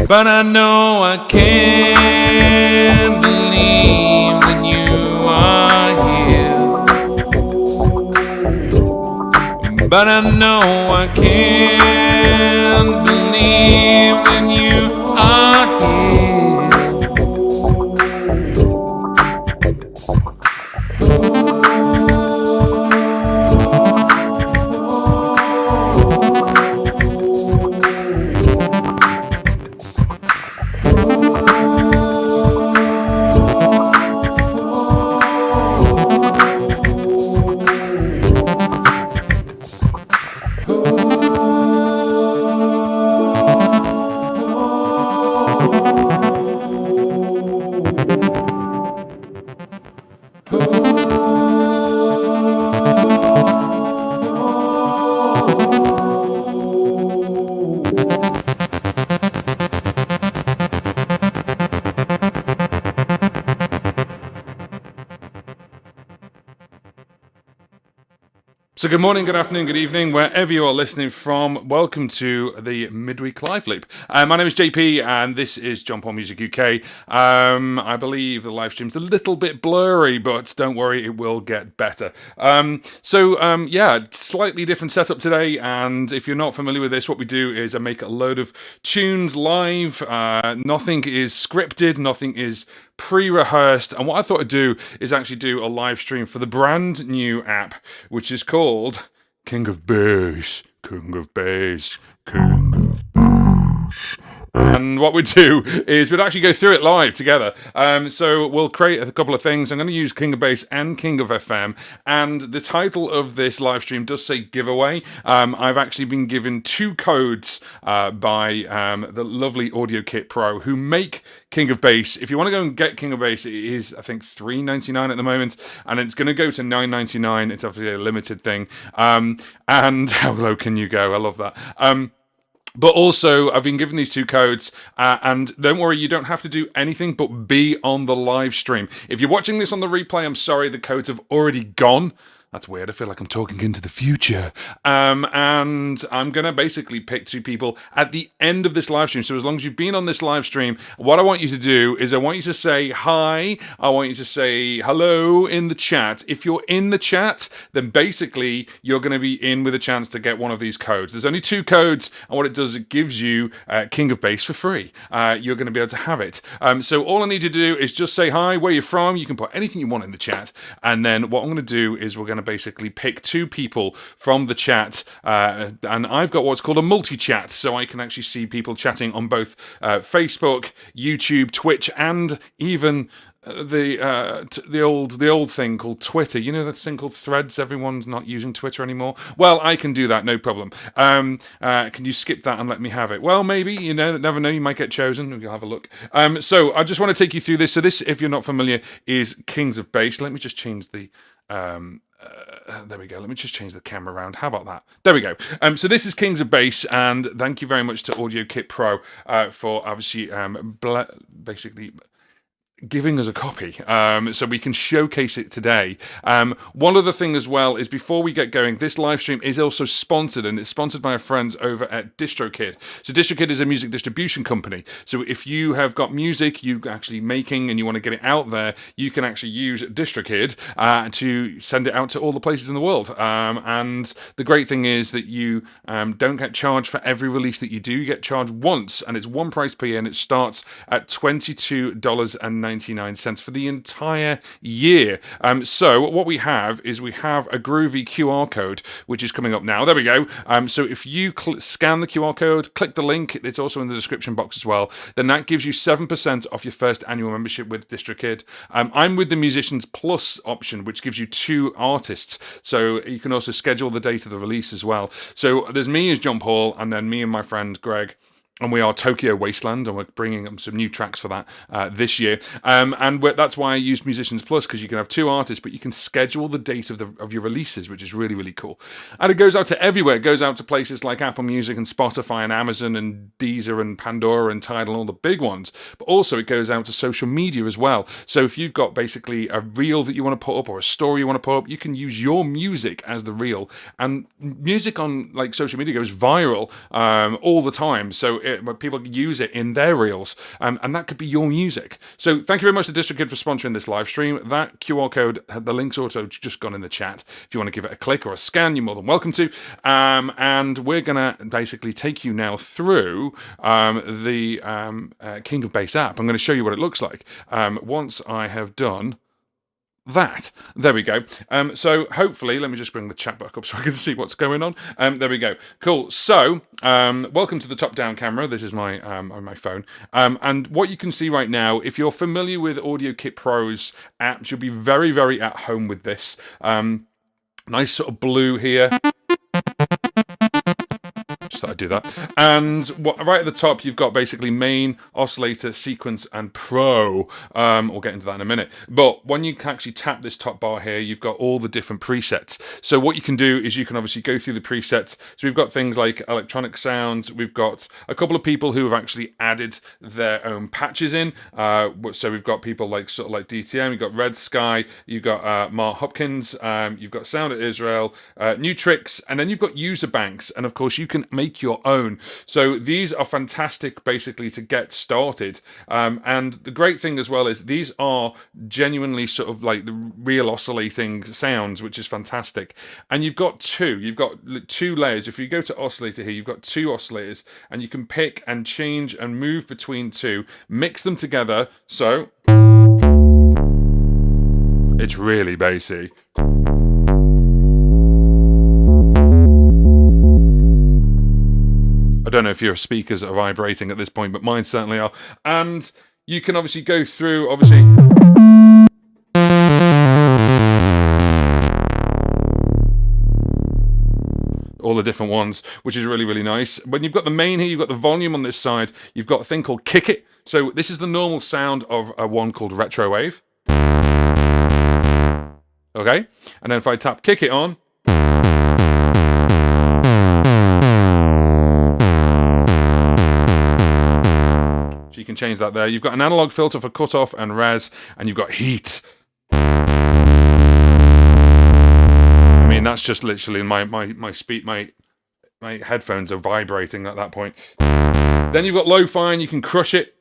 But I know I can't believe that you are here. But I know I can't believe that you are here. So good morning, good afternoon, good evening, wherever you are listening from. Welcome to the Midweek Live Loop. My name is JP, and this is John Paul Music UK. I believe the live stream's a little bit blurry, but don't worry, it will get better. Slightly different setup today, and if you're not familiar with this, what we do is I make a load of tunes live. Nothing is scripted, nothing is pre-rehearsed, and what I thought I'd do is actually do a live stream for the brand new app, which is called King of Bass, King of Bass, King of Bass. And what we do is we'd actually go through it live together. So we'll create a couple of things. I'm going to use King of Bass and King of FM. And the title of this live stream does say giveaway. I've actually been given 2 codes by the lovely AudioKit Pro, who make King of Bass. If you want to go and get King of Bass, it is, I think, $3.99 at the moment. And it's going to go to $9.99. It's obviously a limited thing. And how low can you go? I love that. But also, I've been given these 2 codes, and don't worry, you don't have to do anything but be on the live stream. If you're watching this on the replay, I'm sorry, the codes have already gone. That's weird. I feel like I'm talking into the future. And I'm going to basically pick 2 people at the end of this live stream. So as long as you've been on this live stream, what I want you to do is I want you to say hi. I want you to say hello in the chat. If you're in the chat, then basically you're going to be in with a chance to get one of these codes. There's only 2 codes, and what it does, it gives you King of Bass for free. You're going to be able to have it. So all I need you to do is just say hi, where you're from. You can put anything you want in the chat. And then what I'm going to do is we're going to basically pick 2 people from the chat, and I've got what's called a multi-chat, so I can actually see people chatting on both Facebook, YouTube, Twitch, and even the old thing called Twitter. You know that thing called Threads? Everyone's not using Twitter anymore. Well, I can do that, no problem. Can you skip that and let me have it? Well, maybe, you know, never know, you might get chosen. You'll have a look. So I just want to take you through this. So this, if you're not familiar, is Kings of Bass. Let me just change the there we go. Let me just change the camera around. How about that? There we go. So this is Kings of Bass, and thank you very much to AudioKit Pro for obviously basically giving us a copy so we can showcase it today. One other thing as well is, before we get going, this live stream is also sponsored, and it's sponsored by our friends over at DistroKid. So DistroKid is a music distribution company. So if you have got music you actually making and you want to get it out there, you can actually use DistroKid to send it out to all the places in the world. And the great thing is that you don't get charged for every release that you do. You get charged once, and it's one price per year, and it starts at $22.99 for the entire year. So what we have is we have a groovy QR code, which is coming up now. There we go. So if you scan the QR code, click the link, it's also in the description box as well, then that gives you 7% off your first annual membership with DistroKid. I'm with the Musicians Plus option, which gives you 2 artists. So you can also schedule the date of the release as well. So there's me as John Paul, and then me and my friend Greg. And we are Tokyo Wasteland, and we're bringing some new tracks for that this year. And that's why I use Musicians Plus, because you can have 2 artists, but you can schedule the date of your releases, which is really, really cool. And it goes out to everywhere. It goes out to places like Apple Music and Spotify and Amazon and Deezer and Pandora and Tidal and all the big ones. But also it goes out to social media as well. So if you've got basically a reel that you want to put up or a story you want to put up, you can use your music as the reel. And music on like social media goes viral all the time. So people use it in their reels, and that could be your music. So thank you very much to DistroKid for sponsoring this live stream. That QR code, the link's also just gone in the chat. If you want to give it a click or a scan, you're more than welcome to. And we're gonna basically take you now through the King of Bass app. I'm going to show you what it looks like once I have done that. There we go. So hopefully, let me just bring the chat back up so I can see what's going on. There we go. Cool. So welcome to the top-down camera. This is my on my phone. And what you can see right now, if you're familiar with AudioKit Pro's apps, you'll be very, very at home with this. Nice sort of blue here. Just thought I'd do that. And right at the top, you've got basically main, oscillator, sequence, and pro. We'll get into that in a minute. But when you can actually tap this top bar here, you've got all the different presets. So what you can do is you can obviously go through the presets. So we've got things like electronic sounds. We've got a couple of people who have actually added their own patches in. So we've got people like sort of like DTM. You've got Red Sky. You've got Mark Hopkins. You've got Sound of Israel, New Tricks, and then you've got user banks. And of course, you can make your own. So these are fantastic basically to get started. And the great thing as well is these are genuinely sort of like the real oscillating sounds, which is fantastic. And you've got two layers. If you go to oscillator here, you've got 2 oscillators, and you can pick and change and move between 2, mix them together. So it's really bassy. I don't know if your speakers are vibrating at this point, but mine certainly are. And you can obviously go through, obviously, all the different ones, which is really, really nice. When you've got the main here, you've got the volume on this side, you've got a thing called Kick It. So this is the normal sound of a one called Retro Wave. Okay, and then if I tap Kick It on, so you can change that there. You've got an analog filter for cutoff and res, and you've got heat. I mean, that's just literally my headphones are vibrating at that point. Then you've got lo-fi, and you can crush it.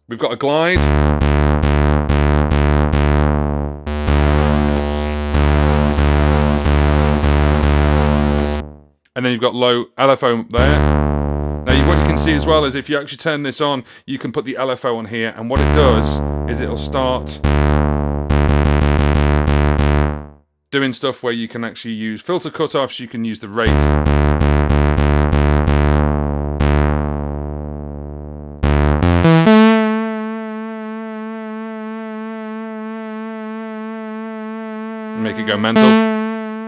We've got a glide. And then you've got low LFO there. Now what you can see as well is if you actually turn this on, you can put the LFO on here, and what it does is it'll start doing stuff where you can actually use filter cutoffs, you can use the rate. Make it go mental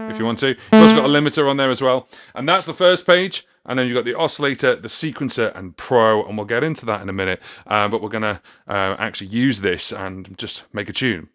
if you want to. You've also got a limiter on there as well. And that's the first page. And then you've got the oscillator, the sequencer, and Pro. And we'll get into that in a minute. But we're going to actually use this and just make a tune.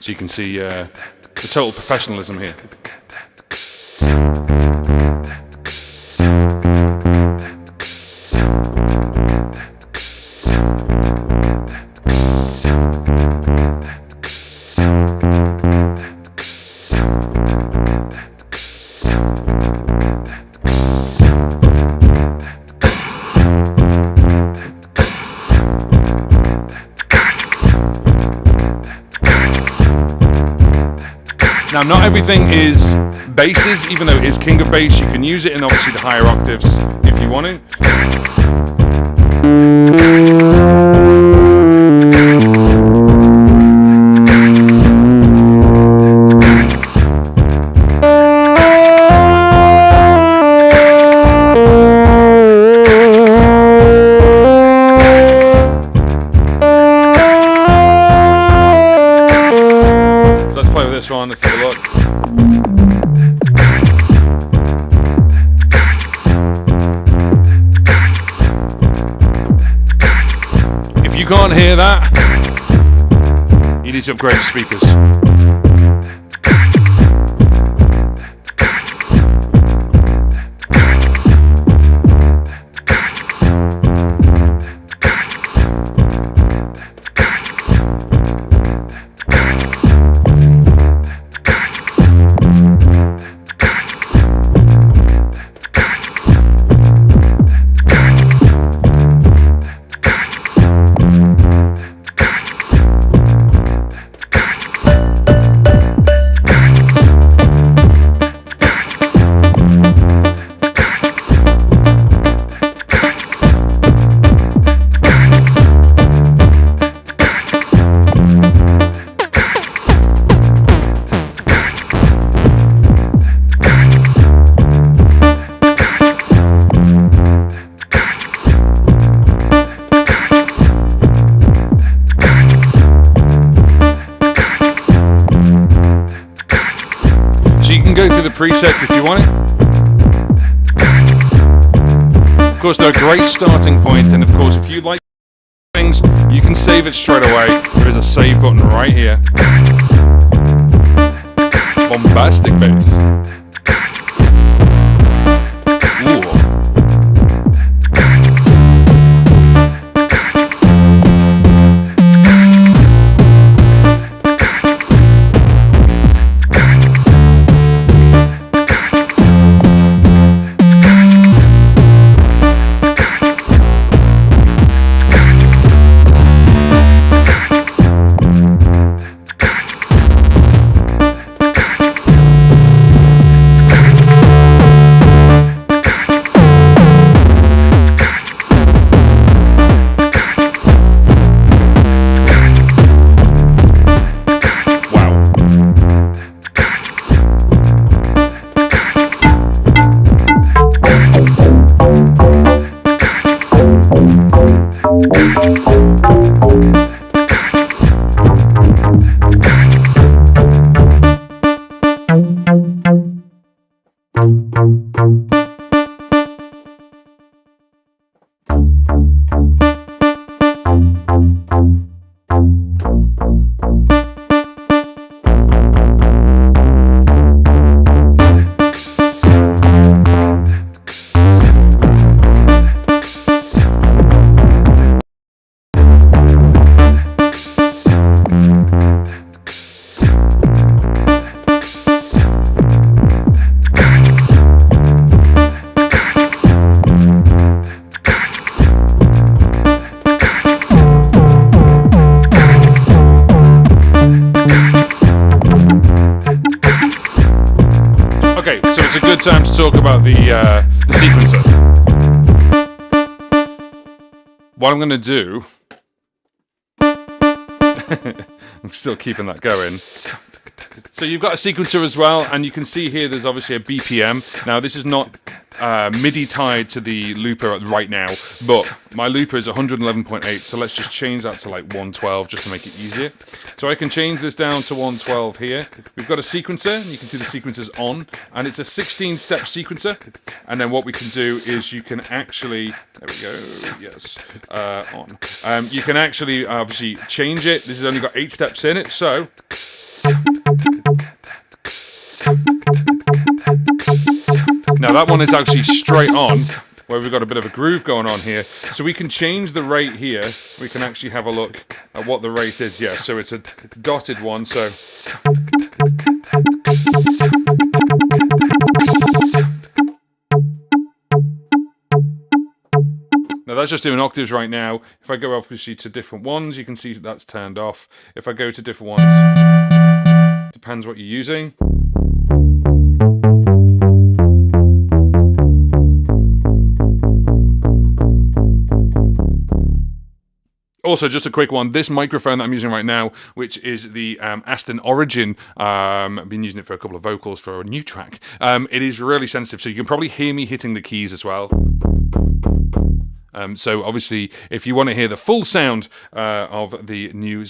So you can see the total professionalism here. Now, not everything is basses, even though it is king of bass. You can use it in obviously the higher octaves if you want to. This one, let's have a look. If you can't hear that, you need to upgrade the speakers. Go through the presets if you want it. Of course, they're a great starting point, and of course, if you like things, you can save it straight away. There is a save button right here. Bombastic bass. Ooh. it's a good time to talk about the sequencer. What I'm going to do... I'm still keeping that going. So you've got a sequencer as well, and you can see here there's obviously a BPM. Now this is not MIDI tied to the looper right now, but my looper is 111.8, so let's just change that to like 112 just to make it easier. So I can change this down to 112 here. We've got a sequencer, and you can see the sequencer's on, and it's a 16-step sequencer. And then what we can do is you can actually, there we go, yes, on. You can actually obviously change it. This has only got 8 steps in it, so... Now that one is actually straight on, where we've got a bit of a groove going on here. So we can change the rate here. We can actually have a look at what the rate is. Yeah, so it's a dotted one, so... Now that's just doing octaves right now. If I go obviously to different ones, you can see that's turned off. If I go to different ones, depends what you're using. Also, just a quick one, this microphone that I'm using right now, which is the Aston Origin, I've been using it for a couple of vocals for a new track. It is really sensitive, so you can probably hear me hitting the keys as well. So obviously, if you want to hear the full sound of the new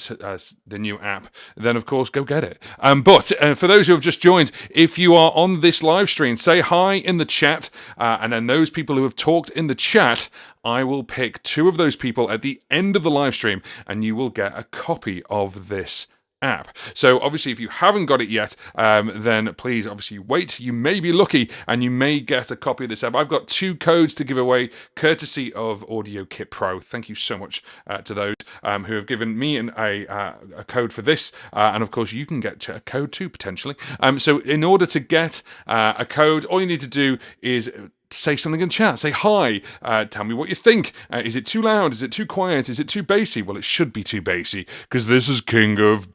app, then of course go get it. But for those who have just joined, if you are on this live stream, say hi in the chat, and then those people who have talked in the chat, I will pick 2 of those people at the end of the live stream, and you will get a copy of this app. So obviously if you haven't got it yet, then please obviously wait. You may be lucky and you may get a copy of this app. I've got 2 codes to give away courtesy of AudioKit Pro. Thank you so much to those who have given me a code for this, and of course you can get a code too potentially. So in order to get a code, all you need to do is say something in chat. Say hi. Tell me what you think. Is it too loud? Is it too quiet? Is it too bassy? Well, it should be too bassy because this is King of...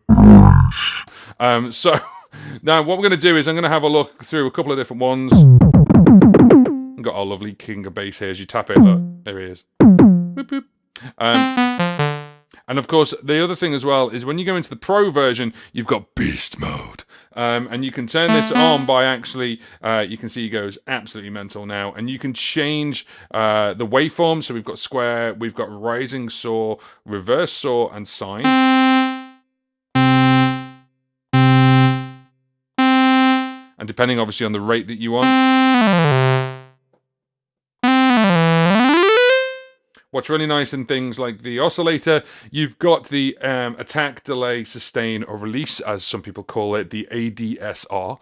So now what we're going to do is I'm going to have a look through a couple of different ones. I've got our lovely King of Bass here. As you tap it, look, there he is. Boop, boop. And of course, the other thing as well is when you go into the Pro version, you've got Beast Mode. And you can turn this on by actually, you can see it goes absolutely mental now. And you can change the waveform. So we've got square, we've got rising saw, reverse saw, and sine. And depending obviously on the rate that you want. What's really nice in things like the oscillator, you've got the attack, delay, sustain, or release, as some people call it, the ADSR.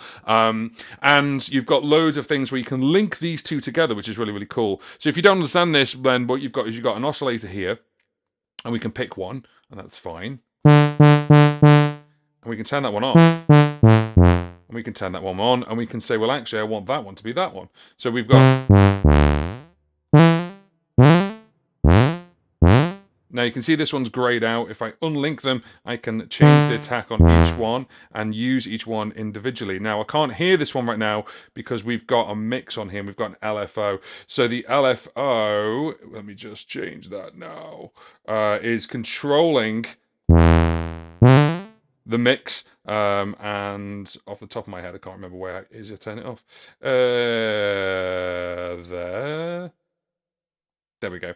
And you've got loads of things where you can link these 2 together, which is really, really cool. So if you don't understand this, then what you've got is you've got an oscillator here, and we can pick one, and that's fine. And we can turn that one off. And we can turn that one on, and we can say, well, actually, I want that one to be that one. So we've got... Now you can see this one's grayed out. If I unlink them, I can change the attack on each one and use each one individually. Now I can't hear this one right now because we've got a mix on here. We've got an LFO. So the LFO, let me just change that now, is controlling the mix. And off the top of my head, I can't remember where it is. I turn it off. There we go.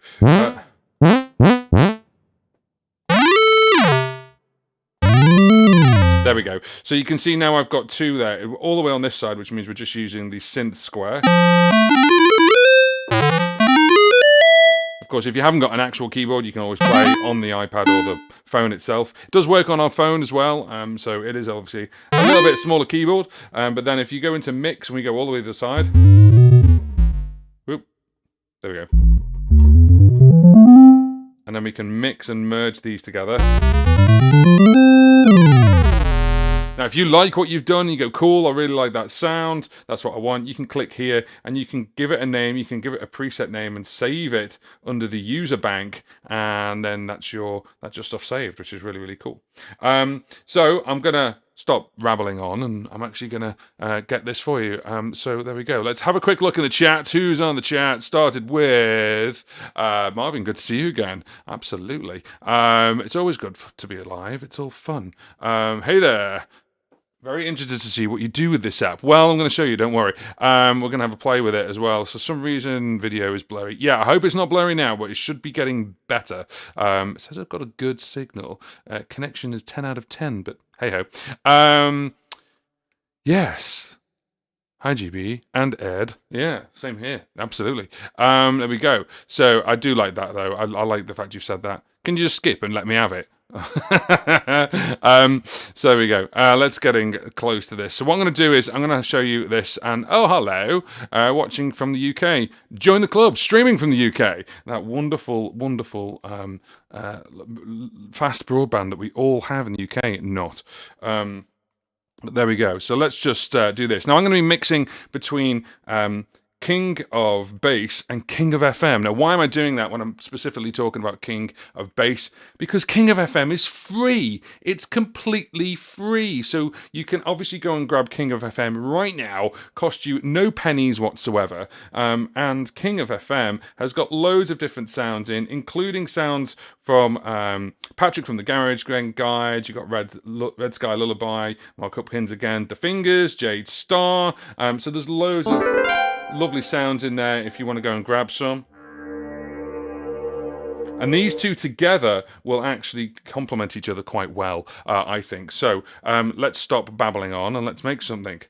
There we go. So you can see now I've got 2 there, all the way on this side, which means we're just using the synth square. Of course, if you haven't got an actual keyboard, you can always play on the iPad or the phone itself. It does work on our phone as well, so it is obviously a little bit smaller keyboard. But then if you go into mix and we go all the way to the side, whoop, there we go. And then we can mix and merge these together. Now, if you like what you've done, you go, cool, I really like that sound, that's what I want, you can click here and you can give it a name, you can give it a preset name and save it under the user bank, and then that's your stuff saved, which is really, really cool. So I'm going to stop rabbling on, and I'm actually going to get this for you. So there we go. Let's have a quick look in the chat. Who's on the chat? Started with Marvin. Good to see you again. Absolutely. It's always good to be alive. It's all fun. Hey there. Very interested to see what you do with this app. Well, I'm going to show you, don't worry. We're going to have a play with it as well. So some reason video is blurry. Yeah, I hope it's not blurry now, but it should be getting better. It says I've got a good signal. Connection is 10 out of 10, but hey-ho. Yes. Hi, GB and Ed. Yeah, same here. Absolutely. There we go. So I do like that, though. I like the fact you've said that. Can you just skip and let me have it? So there we go. Let's getting close to this. So what I'm going to do is I'm going to show you this. And oh, hello, watching from the UK. Join the club, streaming from the UK. That wonderful, wonderful fast broadband that we all have in the UK. Not. But there we go. So let's just do this. Now I'm going to be mixing between King of Bass and King of FM. Now, why am I doing that when I'm specifically talking about King of Bass? Because King of FM is free. It's completely free. So you can obviously go and grab King of FM right now. Cost you no pennies whatsoever. And King of FM has got loads of different sounds in, including sounds from Patrick from the Garage Guide. You've got Red Sky Lullaby, Mark Hopkins again, The Fingers, Jade Star. So there's loads of lovely sounds in there if you want to go and grab some. And these two together will actually complement each other quite well, I think. So let's stop babbling on and let's make something.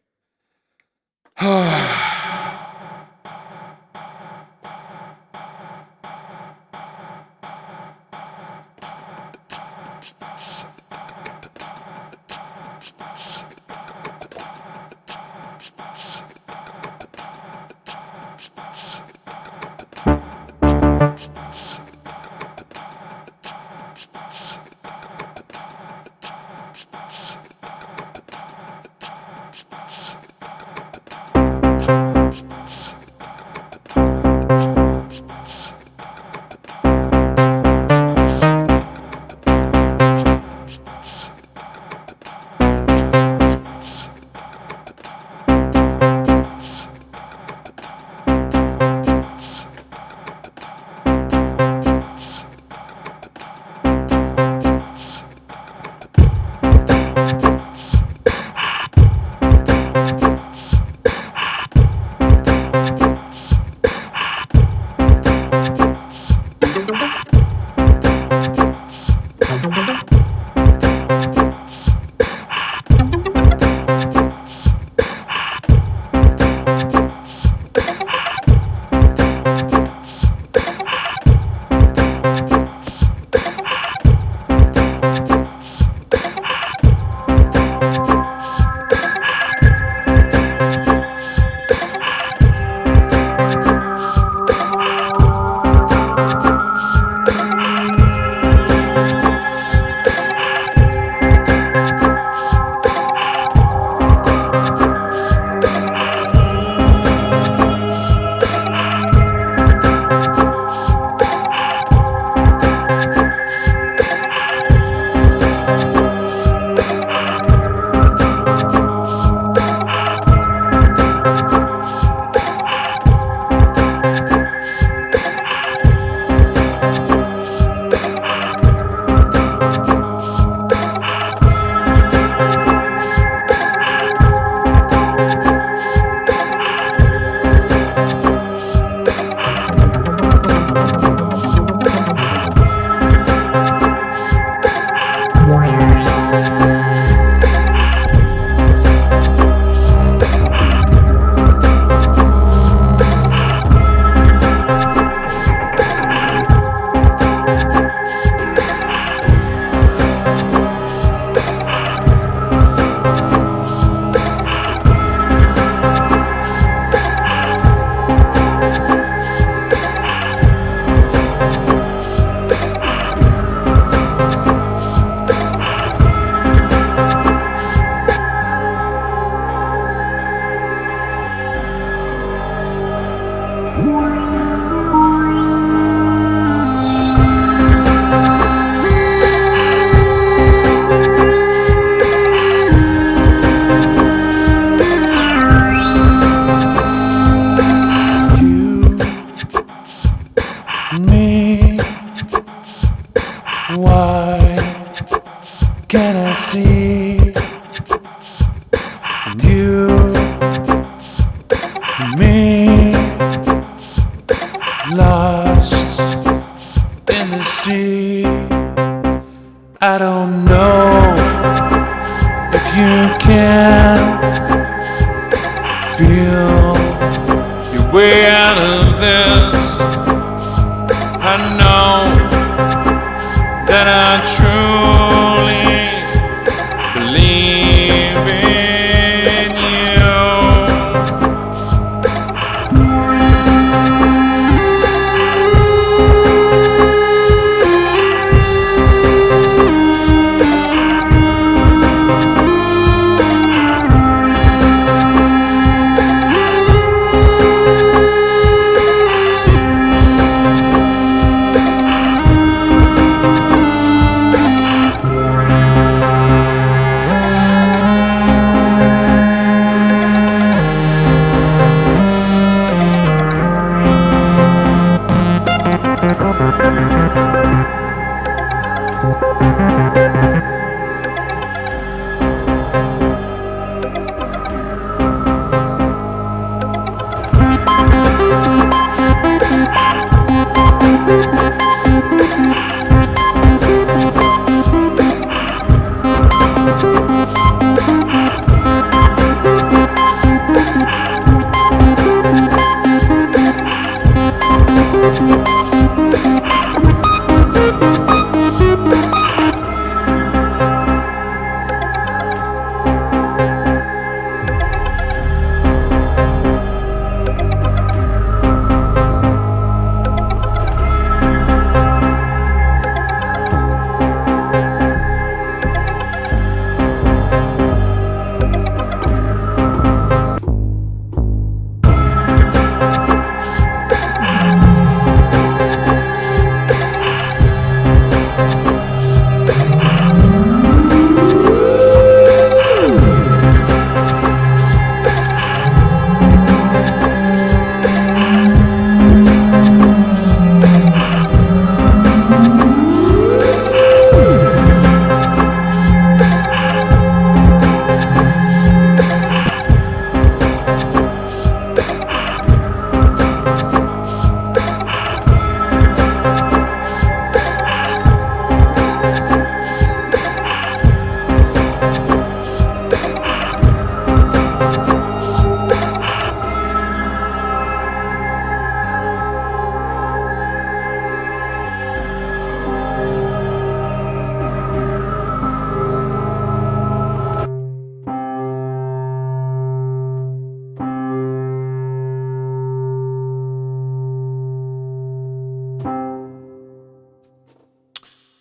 the sea, and you and me, lost in the sea. I don't know if you can feel your way out of this. I know that I truly believe in you.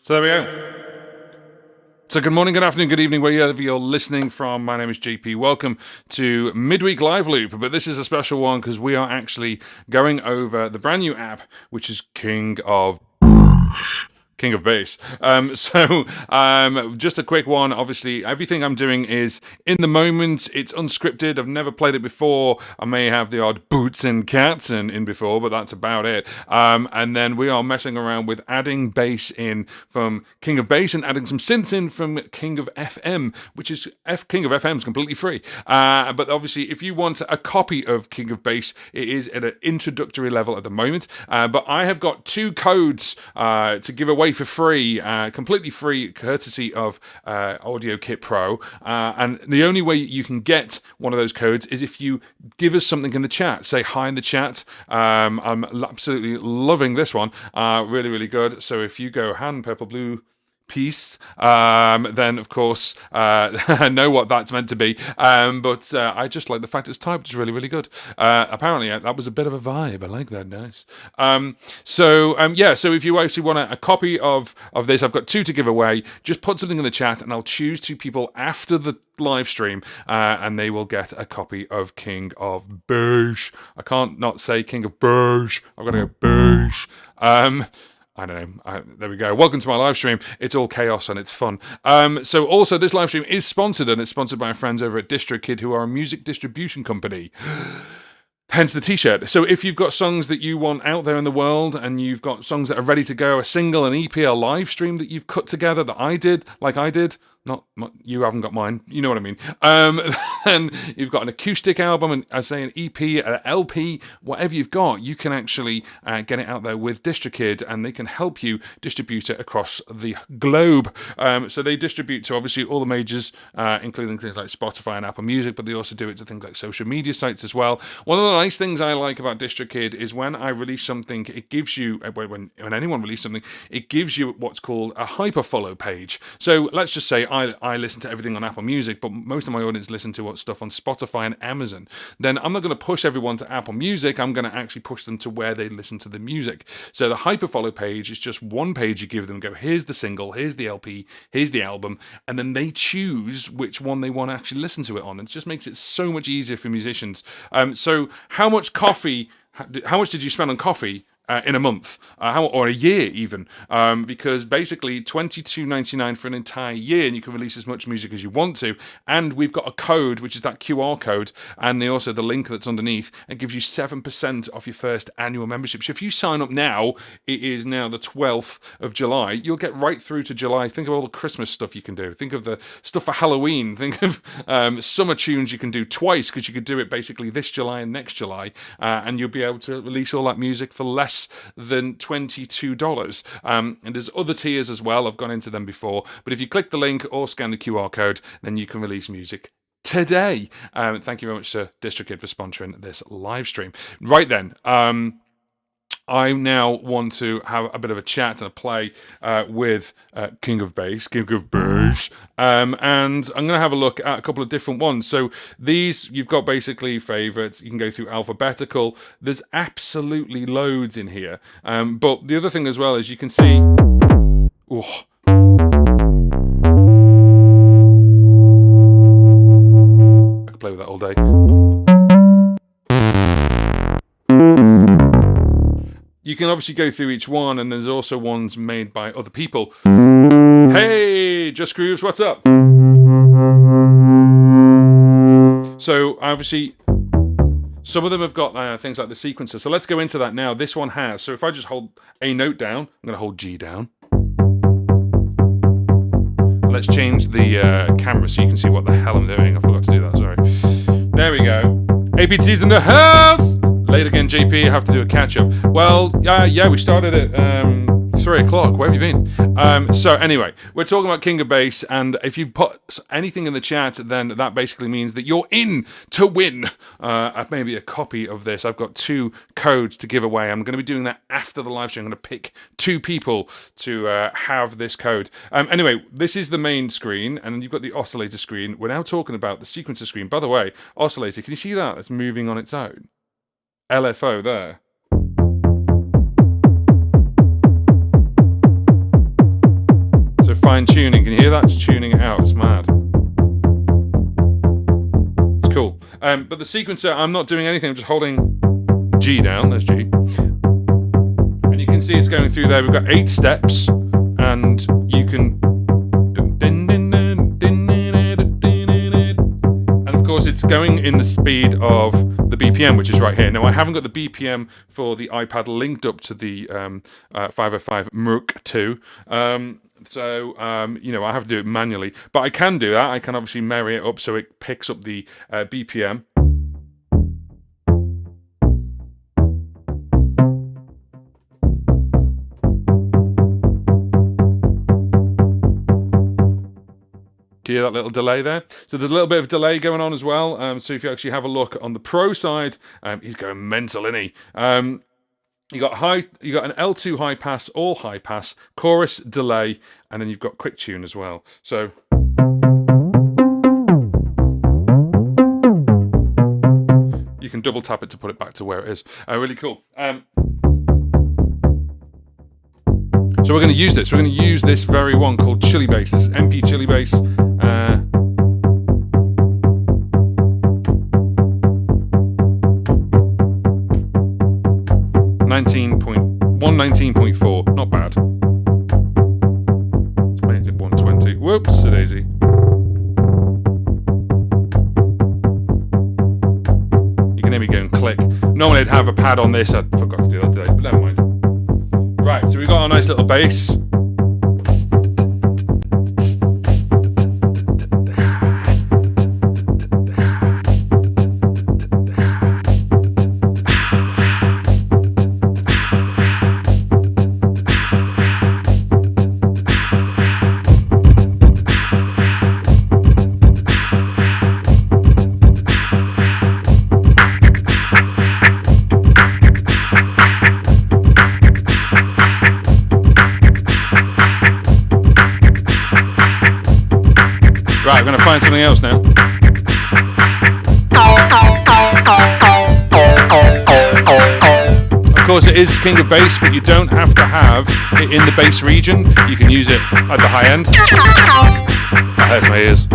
So there we go. So good morning, good afternoon, good evening, wherever you're listening from. My name is JP. Welcome to Midweek Live Loop. But this is a special one because we are actually going over the brand new app, which is King of Bass. Just a quick one. Obviously, everything I'm doing is in the moment. It's unscripted. I've never played it before. I may have the odd boots and cats in before, but that's about it. And then we are messing around with adding bass in from King of Bass and adding some synths in from King of FM, which is King of FM is completely free. But obviously, if you want a copy of King of Bass, it is at an introductory level at the moment. But I have got 2 codes to give away for free, completely free, courtesy of AudioKit Pro. And the only way you can get one of those codes is if you give us something in the chat. Say hi in the chat. I'm absolutely loving this one. Really, really good. So if you go hand, purple, blue, piece, then of course I know what that's meant to be, but I just like the fact it's typed. It's really, really good. Apparently that was a bit of a vibe. I like that. Nice. So if you actually want a copy of this, I've got 2 to give away. Just put something in the chat and I'll choose 2 people after the live stream, and they will get a copy of King of Bass. I can't not say King of Bass. I've got to go Bass. I don't know. There we go. Welcome to my live stream. It's all chaos and it's fun. So also this live stream is sponsored, and it's sponsored by our friends over at DistroKid, who are a music distribution company. Hence the t-shirt. So if you've got songs that you want out there in the world, and you've got songs that are ready to go, a single, an EP, a live stream that you've cut together that I did, not you haven't got mine, you know what I mean. And you've got an acoustic album, and I say an EP, an LP, whatever you've got, you can actually get it out there with DistroKid, and they can help you distribute it across the globe. So they distribute to obviously all the majors, including things like Spotify and Apple Music, but they also do it to things like social media sites as well. One of the nice things I like about DistroKid is when I release something, it gives you, when anyone releases something, it gives you what's called a hyperfollow page. So let's just say I listen to everything on Apple Music, but most of my audience listen to stuff on Spotify and Amazon. Then I'm not going to push everyone to Apple Music. I'm going to actually push them to where they listen to the music. So the hyperfollow page is just one page you give them, go, here's the single, here's the LP, here's the album, and then they choose which one they want to actually listen to it on. It just makes it so much easier for musicians. So how much did you spend on coffee in a month, or a year even, because basically $22.99 for an entire year, and you can release as much music as you want to. And we've got a code, which is that QR code, and also the link that's underneath, and gives you 7% off your first annual membership. So if you sign up now, it is now the 12th of July, you'll get right through to July. Think of all the Christmas stuff you can do. Think of the stuff for Halloween. Think of summer tunes you can do twice, because you could do it basically this July and next July, and you'll be able to release all that music for less than $22. And there's other tiers as well. I've gone into them before. But if you click the link or scan the QR code, then you can release music today. Thank you very much to DistroKid for sponsoring this live stream. Right then, I now want to have a bit of a chat and a play with King of Bass, and I'm going to have a look at a couple of different ones. So these, you've got basically favorites. You can go through alphabetical. There's absolutely loads in here. But the other thing as well is you can see... Oh. I could play with that all day. You can obviously go through each one, and there's also ones made by other people. Hey, Just Grooves, what's up? So obviously, some of them have got things like the sequencer. So let's go into that now. This one has. So if I just hold a note down, I'm going to hold G down. Let's change the camera so you can see what the hell I'm doing. I forgot to do that, sorry. There we go. APT's in the house! Late again, JP, I have to do a catch-up. Well, yeah, we started at 3 o'clock. Where have you been? So anyway, we're talking about King of Bass, and if you put anything in the chat, then that basically means that you're in to win maybe a copy of this. I've got 2 codes to give away. I'm going to be doing that after the live stream. I'm going to pick 2 people to have this code. Anyway, this is the main screen, and you've got the oscillator screen. We're now talking about the sequencer screen. By the way, oscillator, can you see that? It's moving on its own. LFO there. So fine tuning, can you hear that? It's tuning it out, it's mad. It's cool. But the sequencer, I'm not doing anything, I'm just holding G down, there's G. And you can see it's going through there. We've got 8 steps, and you can... And of course it's going in the speed of the BPM, which is right here. Now I haven't got the BPM for the iPad linked up to the 505 Merc 2. So I have to do it manually, but I can do that. I can obviously marry it up so it picks up the BPM. Do you hear that little delay there? So there's a little bit of delay going on as well. So if you actually have a look on the Pro side, he's going mental, isn't he? You got an L2 high pass, all high pass, chorus, delay, and then you've got quick tune as well. So you can double tap it to put it back to where it is. Really cool. So we're going to use this. We're going to use this very one called Chili Bass. This is MP Chili Bass. 119.4, not bad. Let's make it 120. Whoops, a daisy. You can hear me going click. Normally I'd have a pad on this. I forgot to do that today, but never mind. Right, so we've got our nice little bass. something else now. Of course, it is king of bass, but you don't have to have it in the bass region. You can use it at the high end. That hurts my ears.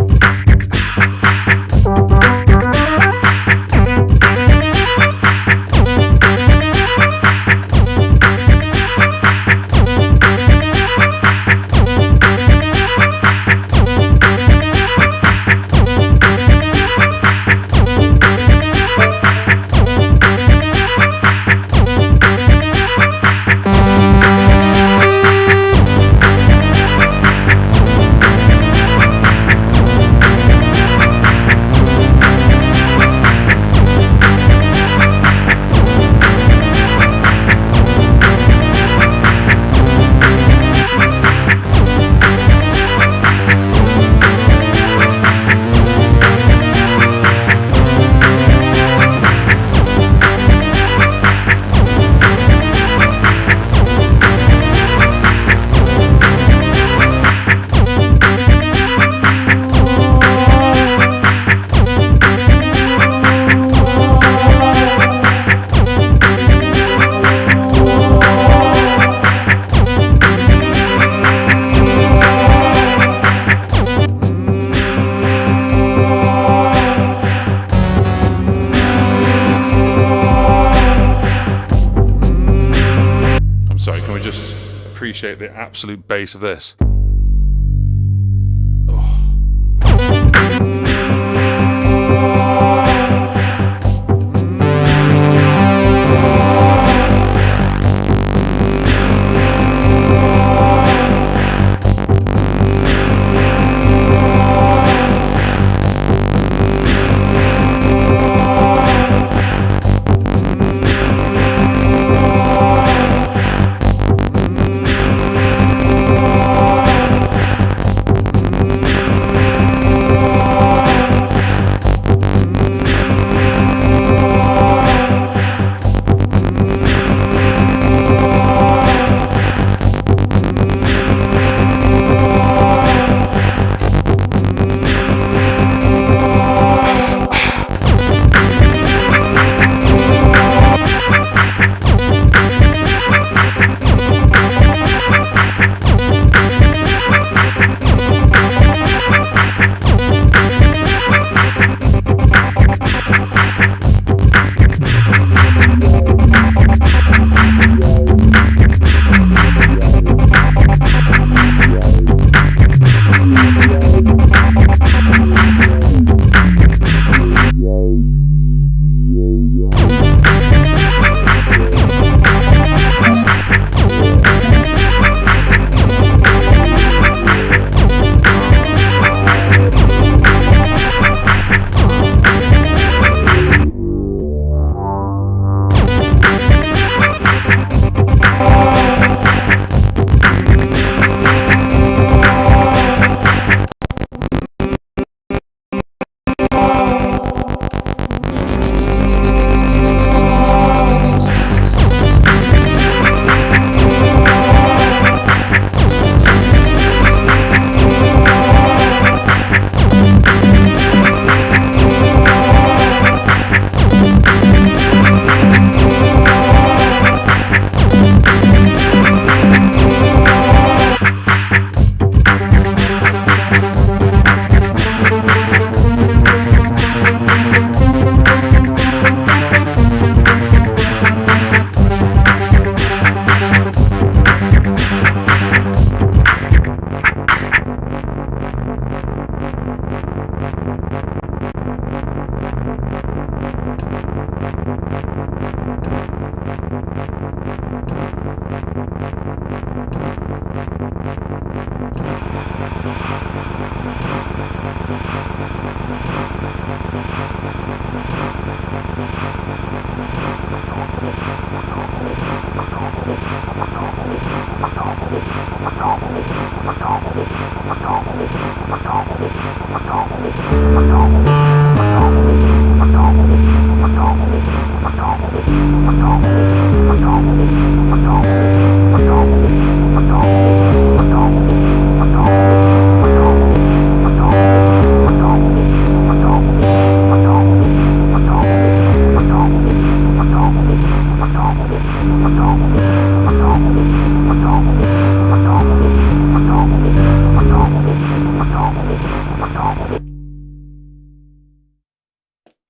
Appreciate the absolute bass of this.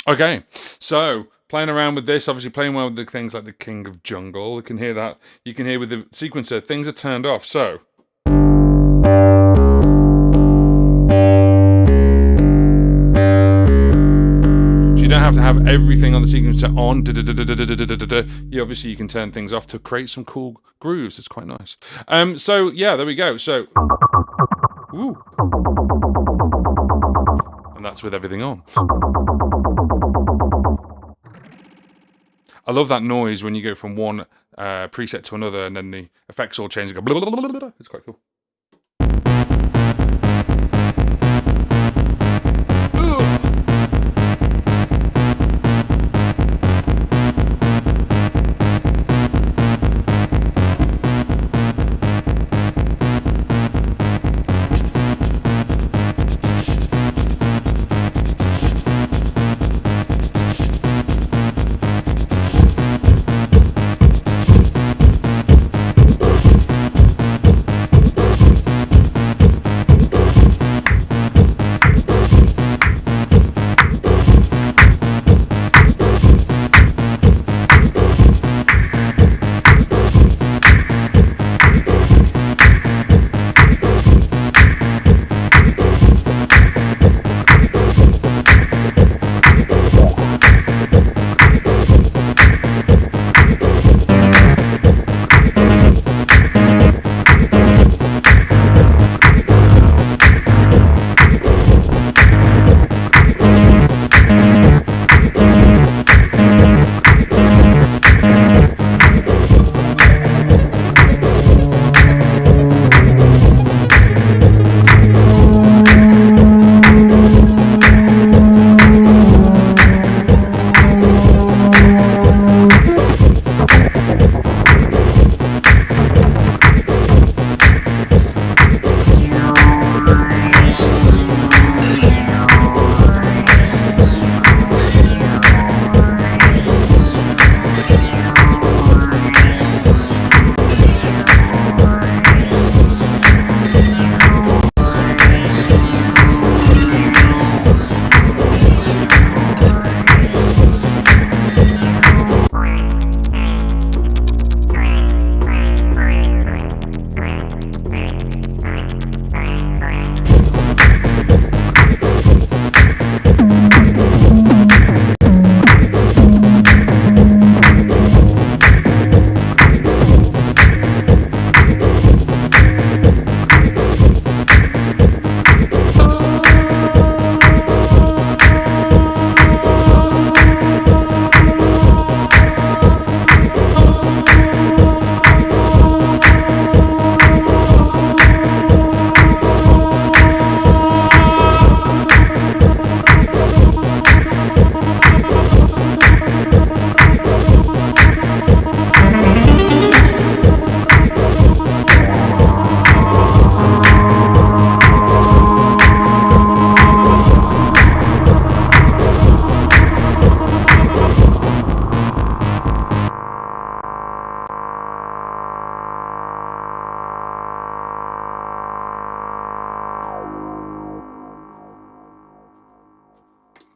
Okay, so playing around with this, obviously playing well with the things like the King of Jungle. You can hear that. You can hear with the sequencer, things are turned off. So you don't have to have everything on the sequencer on. Obviously you can turn things off to create some cool grooves. It's quite nice. So yeah, there we go. So, ooh, and that's with everything on. I love that noise when you go from one preset to another, and then the effects all change and go blah, blah, blah, blah, blah. It's quite cool.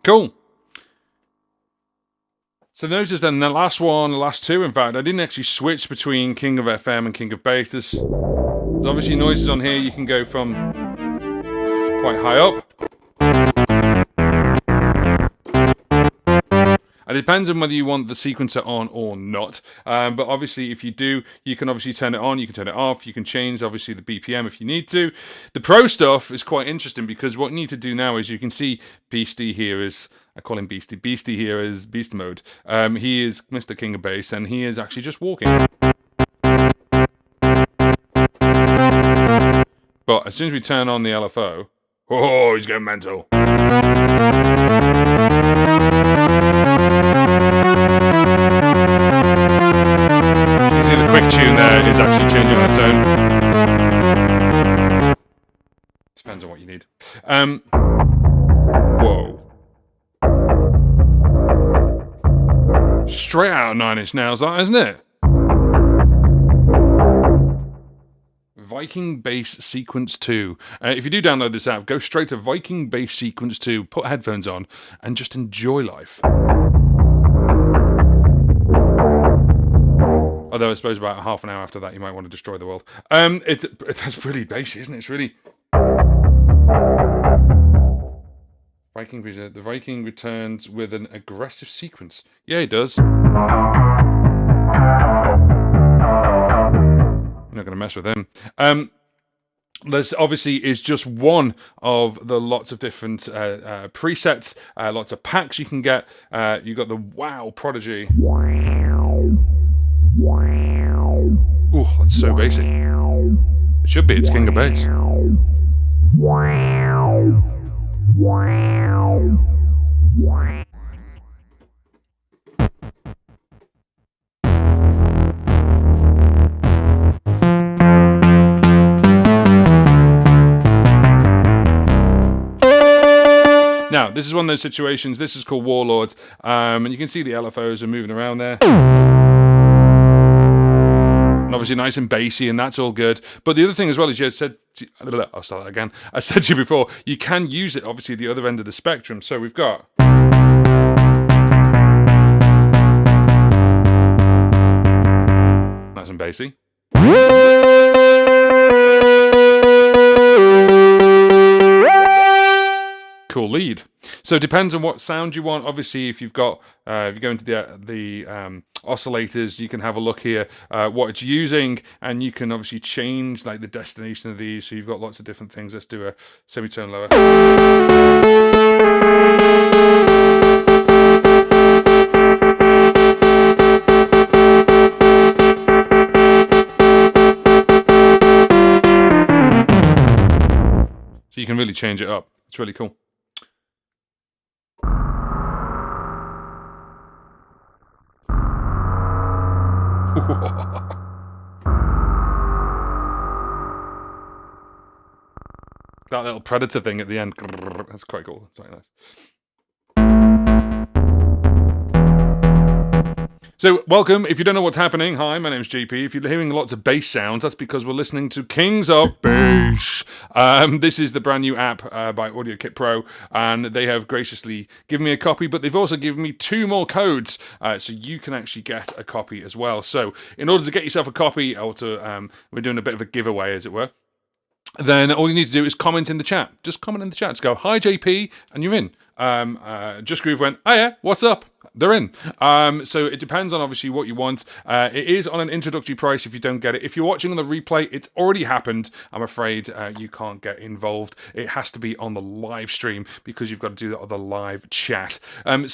Cool. So notice then the last one, the last two, in fact, I didn't actually switch between King of FM and King of Bass. There's obviously noises on here. You can go from quite high up. It depends on whether you want the sequencer on or not. But obviously, if you do, you can obviously turn it on, you can turn it off, you can change, obviously, the BPM if you need to. The Pro stuff is quite interesting because what you need to do now is you can see Beastie here is, I call him Beastie. Beastie here is Beast Mode. He is Mr. King of Bass, and he is actually just walking. But as soon as we turn on the LFO, oh, he's going mental. Quick tune there is actually changing on its own. Depends on what you need. Whoa. Straight out of Nine Inch Nails, that, isn't it? Viking Bass Sequence 2. If you do download this app, go straight to Viking Bass Sequence 2, put headphones on, and just enjoy life. Although I suppose about half an hour after that, you might want to destroy the world. That's really bassy, isn't it? It's really... The Viking returns with an aggressive sequence. Yeah, he does. You're not going to mess with him. This obviously is just one of the lots of different presets, lots of packs you can get. You've got the Wow Prodigy. Ooh, that's so basic. It should be, it's King of Bass. Now, this is one of those situations, this is called Warlords, and you can see the LFOs are moving around there. And obviously nice and bassy, and that's all good. But the other thing as well is, I'll start that again. I said to you before, you can use it, obviously, at the other end of the spectrum. So we've got... nice and bassy. Cool lead. So it depends on what sound you want. Obviously, if you've got, if you go into the oscillators, you can have a look here what it's using, and you can obviously change like the destination of these. So you've got lots of different things. Let's do a semitone lower. So you can really change it up. It's really cool. That little predator thing at the end, that's quite cool. It's very nice. So, welcome. If you don't know what's happening, hi, my name's JP. If you're hearing lots of bass sounds, that's because we're listening to Kings of Bass. This is the brand new app by AudioKit Pro, and they have graciously given me a copy, but they've also given me 2 more codes, so you can actually get a copy as well. So, in order to get yourself a copy, we're doing a bit of a giveaway, as it were. Then all you need to do is comment in the chat. Just comment in the chat. Just go, hi JP, and you're in. Just Groove went, oh yeah, what's up? They're in. So it depends on obviously what you want. It is on an introductory price if you don't get it. If you're watching on the replay, it's already happened. I'm afraid you can't get involved. It has to be on the live stream because you've got to do that on the live chat. I'm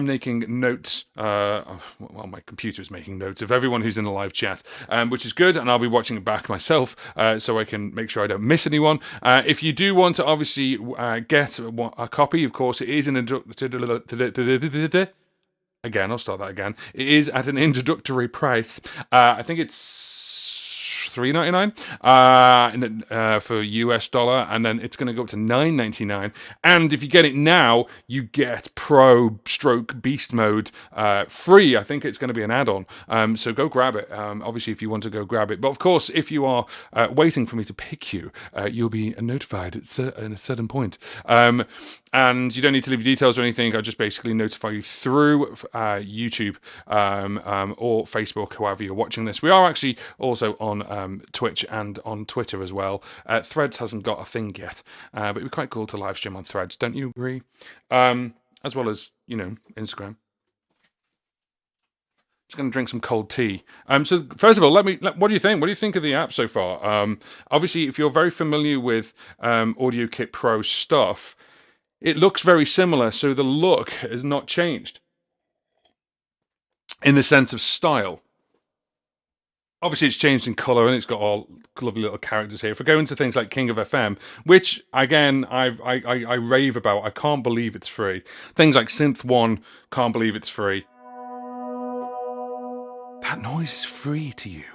making notes. Well, my computer is making notes of everyone who's in the live chat, which is good, and I'll be watching it back myself so I can make sure I don't miss anyone. If you do want to obviously get a copy, of course, it is an again, I'll start that again. It is at an introductory price. I think it's $3.99 for US dollar, and then it's going to go up to $9.99. And if you get it now, you get Pro Stroke Beast Mode free. I think it's going to be an add-on. So go grab it. Obviously, if you want to go grab it. But of course, if you are waiting for me to pick you, you'll be notified at a certain point. And you don't need to leave your details or anything. I'll just basically notify you through YouTube or Facebook, however you're watching this. We are actually also on Twitch and on Twitter as well. Threads hasn't got a thing yet, but it'd be quite cool to live stream on Threads. Don't you agree? As well as, Instagram. Just going to drink some cold tea. So first of all, what do you think? What do you think of the app so far? Obviously, if you're very familiar with AudioKit Pro stuff, it looks very similar, so the look has not changed in the sense of style. Obviously, it's changed in color, and it's got all lovely little characters here. If we go into things like King of FM, which, again, I rave about, I can't believe it's free. Things like Synth 1, can't believe it's free. That noise is free to you.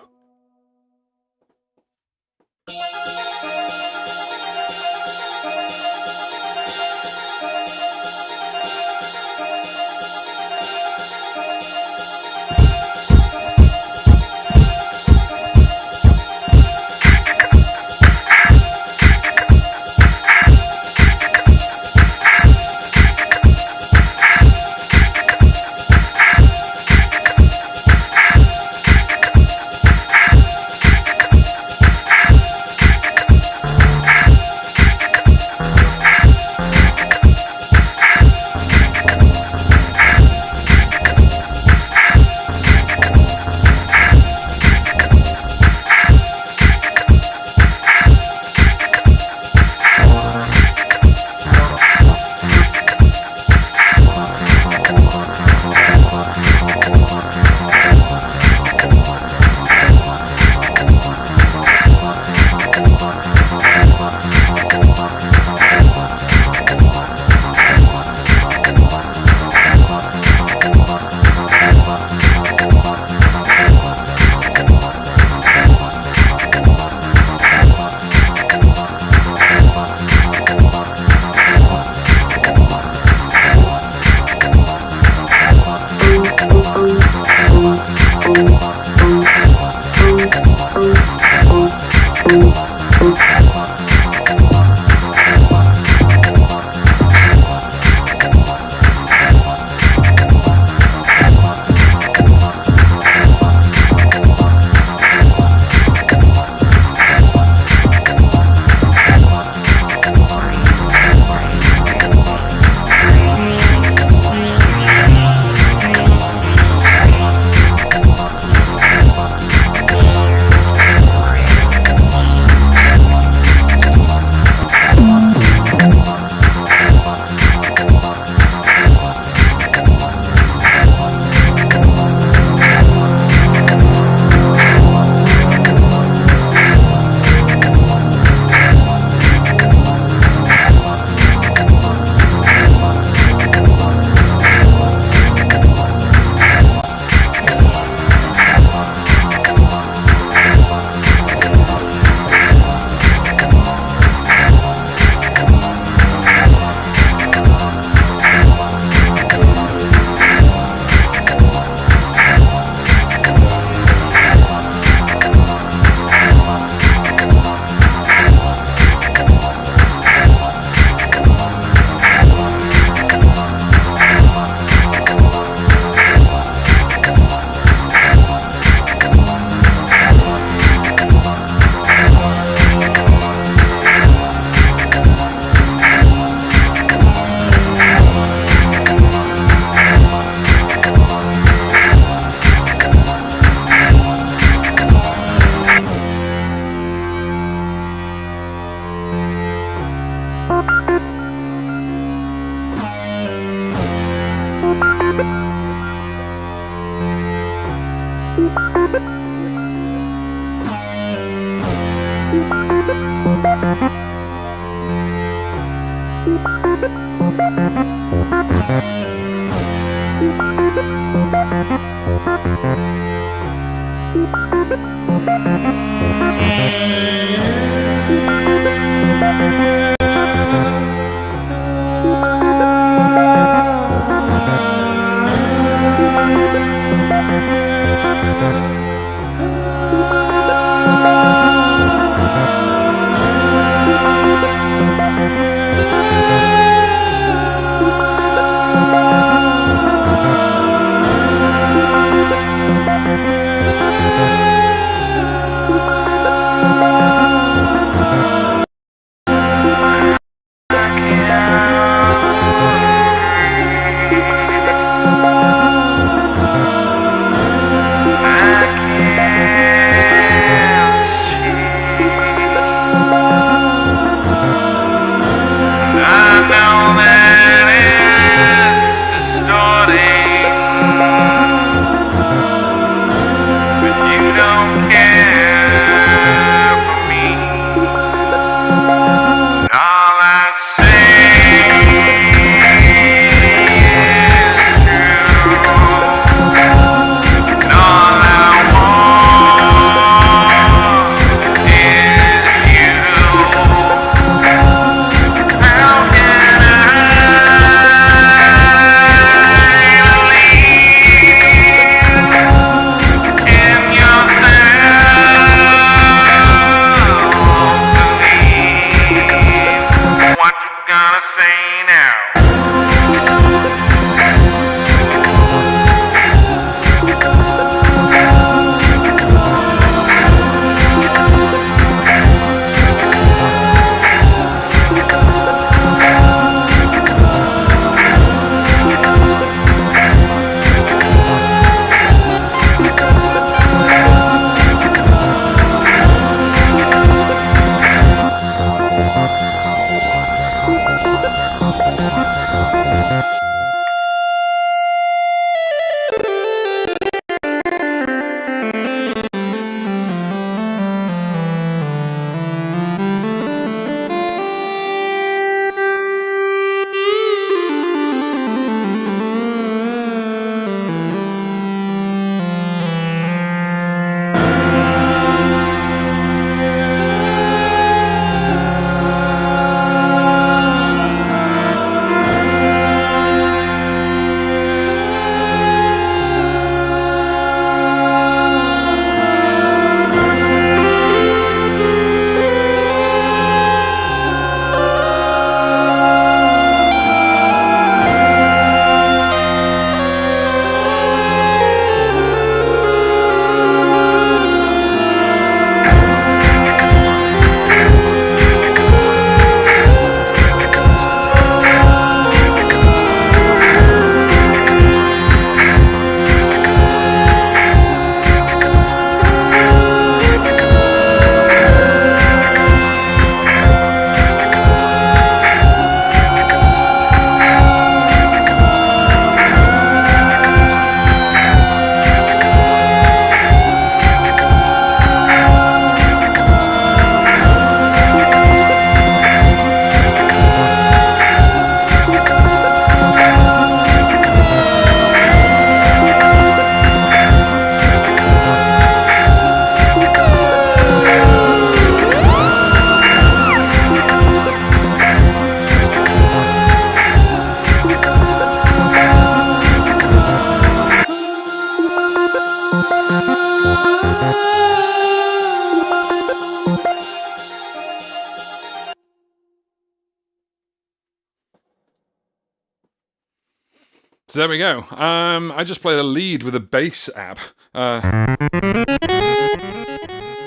So there we go. I just played a lead with a bass app. So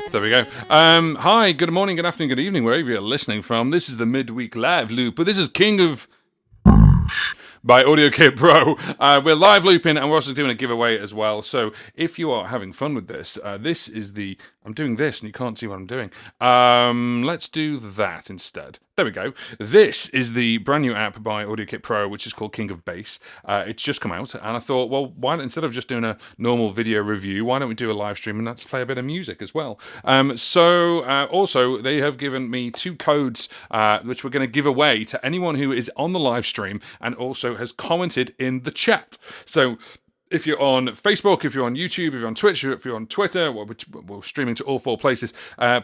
there we go. Hi, good morning, good afternoon, good evening, wherever you're listening from. This is the midweek live loop, but this is King of by AudioKit Pro. We're live looping and we're also doing a giveaway as well. So if you are having fun with this, this is the I'm doing this and you can't see what I'm doing. Let's do that instead. There we go. This is the brand new app by AudioKit Pro, which is called King of Bass. It's just come out, and I thought, well, why not, instead of just doing a normal video review, why don't we do a live stream and let's play a bit of music as well? Also, they have given me 2 codes, which we're going to give away to anyone who is on the live stream and also has commented in the chat. So if you're on Facebook, if you're on YouTube, if you're on Twitch, if you're on Twitter, we're streaming to all 4 places,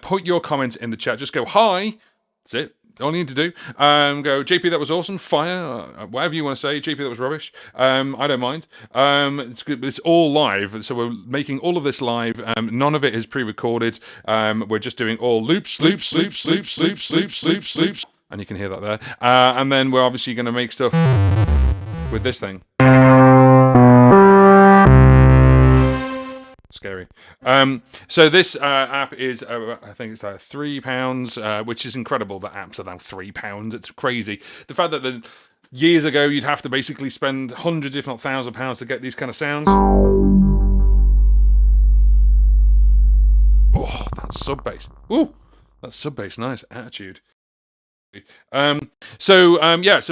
put your comments in the chat. Just go, hi. That's it. All you need to do. Go, JP, that was awesome. Fire. Whatever you want to say. JP, that was rubbish. I don't mind. It's good. It's all live. So we're making all of this live. None of it is pre-recorded. We're just doing all loops. And you can hear that there. And then we're obviously going to make stuff with this thing. Scary. So this app is, I think it's £3, which is incredible that apps are now £3. It's crazy. The fact that years ago you'd have to basically spend hundreds, if not £1,000 to get these kind of sounds. Oh, that's sub bass. Ooh, that's sub bass. Nice attitude. So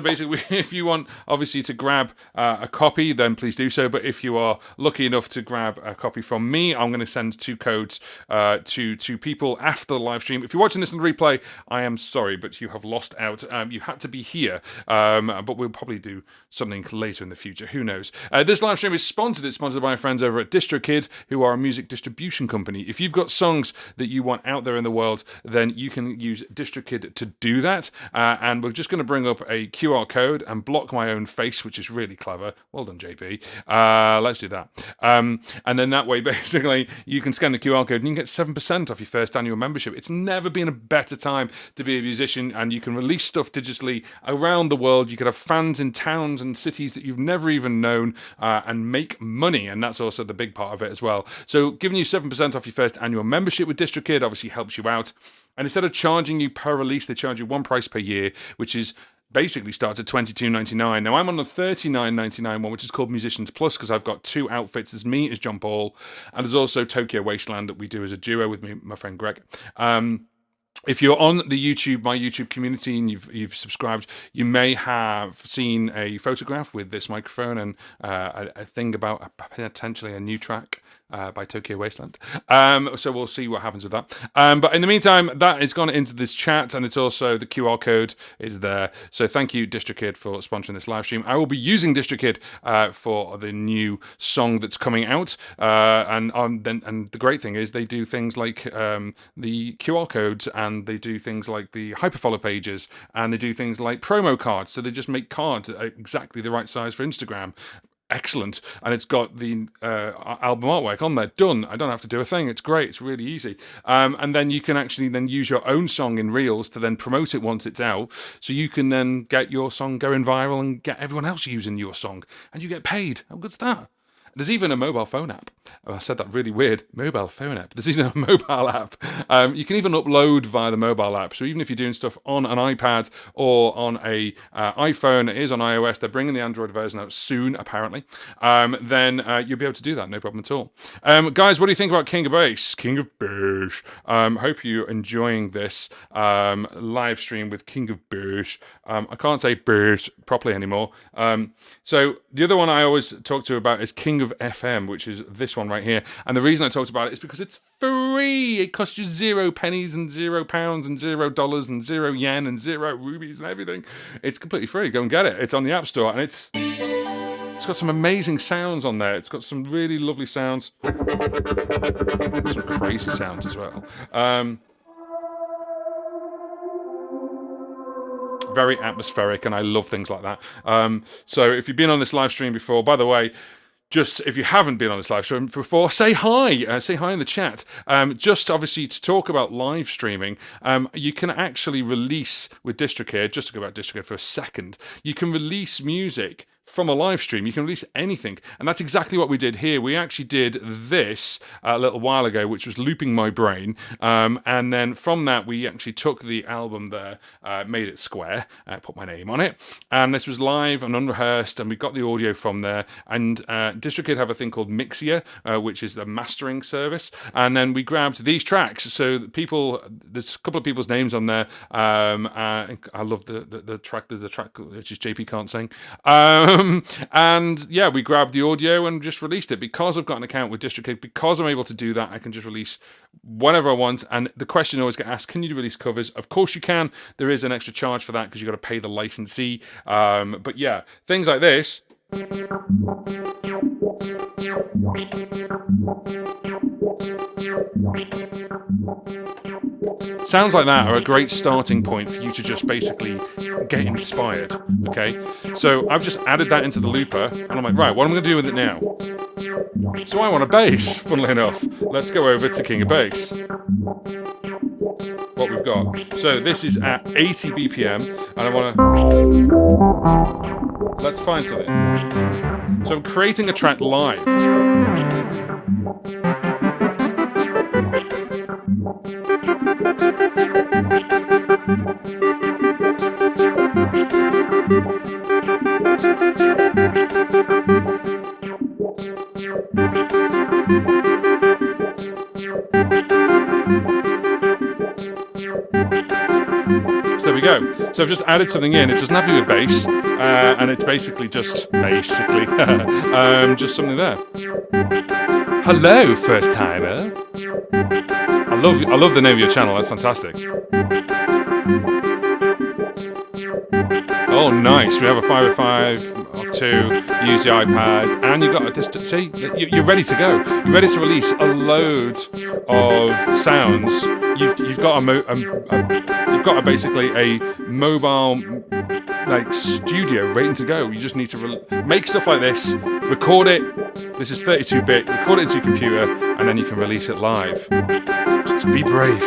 basically, if you want obviously to grab a copy, then please do so. But if you are lucky enough to grab a copy from me, I'm going to send 2 codes to people after the live stream. If you're watching this in the replay, I am sorry, but you have lost out. You had to be here, but we'll probably do something later in the future. Who knows? This live stream is sponsored. It's sponsored by our friends over at DistroKid, who are a music distribution company. If you've got songs that you want out there in the world, then you can use DistroKid to do that. And we're just going to bring up a QR code and block my own face, which is really clever. Well done, JP. Let's do that. And then that way, basically, you can scan the QR code and you can get 7% off your first annual membership. It's never been a better time to be a musician, and you can release stuff digitally around the world. You could have fans in towns and cities that you've never even known and make money, and that's also the big part of it as well. So giving you 7% off your first annual membership with DistroKid obviously helps you out. And instead of charging you per release, they charge you one price per year, which is basically starts at $22.99. Now, I'm on the $39.99 one, which is called Musicians Plus, because I've got 2 outfits. There's me as John Paul, and there's also Tokyo Wasteland that we do as a duo with me, my friend Greg. If you're on the YouTube, my YouTube community, and you've subscribed, you may have seen a photograph with this microphone and a thing about potentially a new track by Tokyo Wasteland. So we'll see what happens with that. But in the meantime, that is gone into this chat, and it's also the QR code is there. So thank you, DistroKid, for sponsoring this live stream. I will be using DistroKid for the new song that's coming out. And the great thing is they do things like the QR codes, and they do things like the hyperfollow pages, and they do things like promo cards. So they just make cards exactly the right size for Instagram. Excellent. And it's got the album artwork on there. Done. I don't have to do a thing. It's great. It's really easy. And then you can actually then use your own song in Reels to then promote it once it's out. So you can then get your song going viral and get everyone else using your song. And you get paid. How good's that? There's even a mobile phone app. Oh, I said that really weird. Mobile phone app. There's even a mobile app. You can even upload via the mobile app. So even if you're doing stuff on an iPad or on a iPhone, it is on iOS. They're bringing the Android version out soon, apparently. Then you'll be able to do that. No problem at all. Guys, what do you think about King of Bass? King of Bass. Hope you're enjoying this live stream with King of Bass. I can't say bass properly anymore. So the other one I always talk to about is King of FM, which is this one right here. And the reason I talked about it is because it's free. It costs you 0 pennies and 0 pounds and $0 and 0 yen and 0 rubies and everything. It's completely free. Go and get it. It's on the App Store, and it's got some amazing sounds on there. It's got some really lovely sounds. Some crazy sounds as well. Very atmospheric, and I love things like that. So if you've been on this live stream before, by the way, just if you haven't been on this live stream before, say hi. Say hi in the chat. Just obviously to talk about live streaming, you can actually release with DistroKid, just to go about DistroKid for a second, you can release music from a live stream. You can release anything. And that's exactly what we did here. We actually did this a little while ago, which was looping my brain. And then from that, we actually took the album there, made it square, put my name on it. And this was live and unrehearsed, and we got the audio from there. And DistroKid have a thing called Mixia, which is the mastering service. And then we grabbed these tracks. So there's a couple of people's names on there. I love the track. There's a track which is JP Can't Sing. And yeah, we grabbed the audio and just released it. Because I've got an account with DistroKid, because I'm able to do that, I can just release whatever I want. And the question always gets asked, can you release covers? Of course you can. There is an extra charge for that because you've got to pay the licensee. But yeah, things like this. Sounds like that are a great starting point for you to just basically get inspired, okay? So I've just added that into the looper, and I'm like, right, what am I going to do with it now? So I want a bass, funnily enough. Let's go over to King of Bass. What we've got. So this is at 80 BPM, and I want to... Let's find something. So I'm creating a track live. So there we go. So I've just added something in. It doesn't have to be a bass, and it's basically just just something there. Hello, first timer. I love the name of your channel. That's fantastic. Oh, nice. We have a 505 or 2. Use the iPad, and you've got a distance. See, you're ready to go. You're ready to release a load of sounds. You've got basically a mobile like studio waiting to go. You just need to make stuff like this, record it. This is 32-bit. Record it into your computer, and then you can release it live. Just be brave.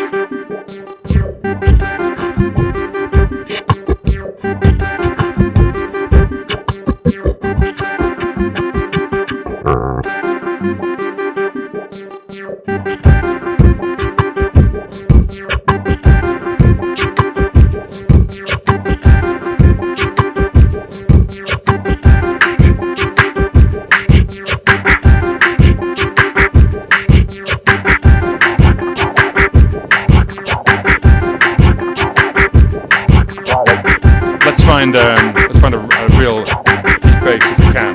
Let's find a real deep bass if we can.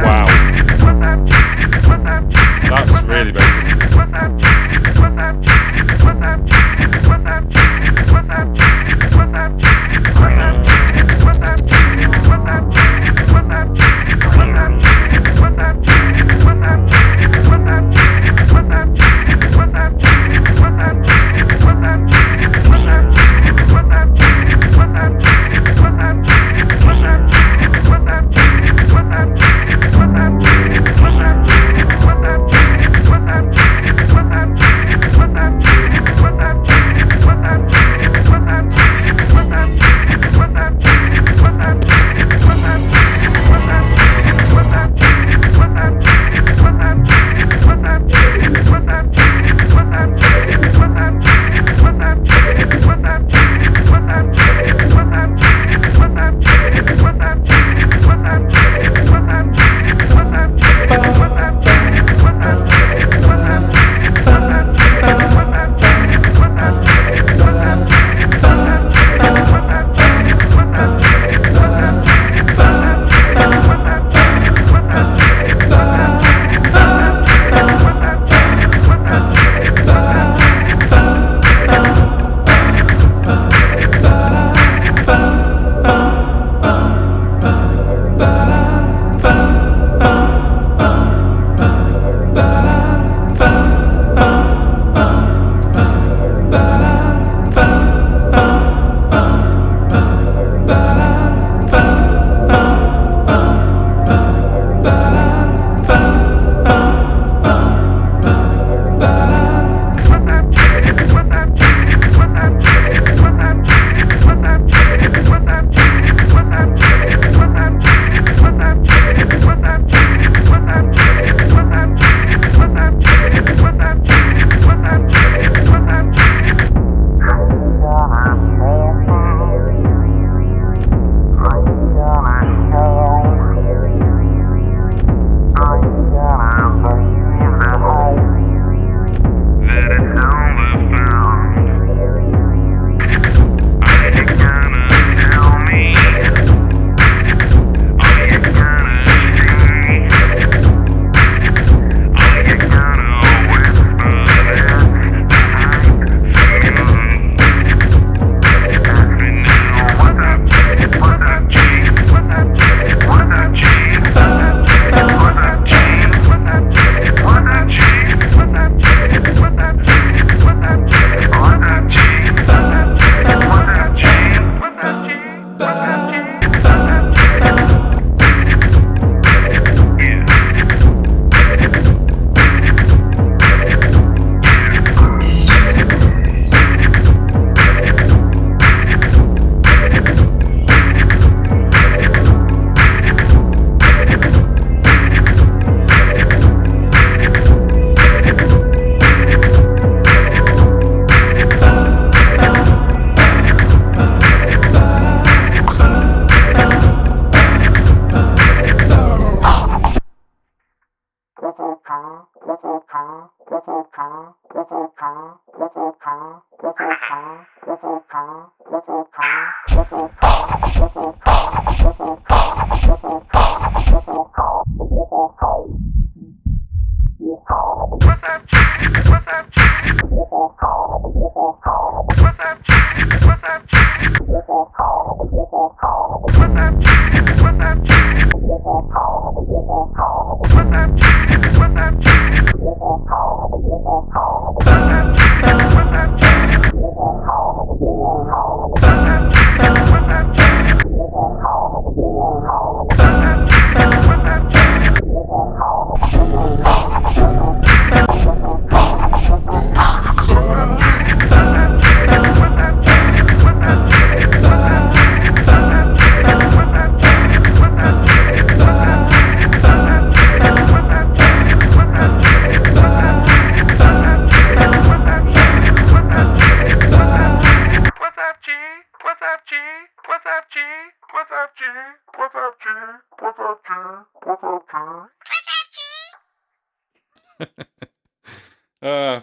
Wow. That's really basic.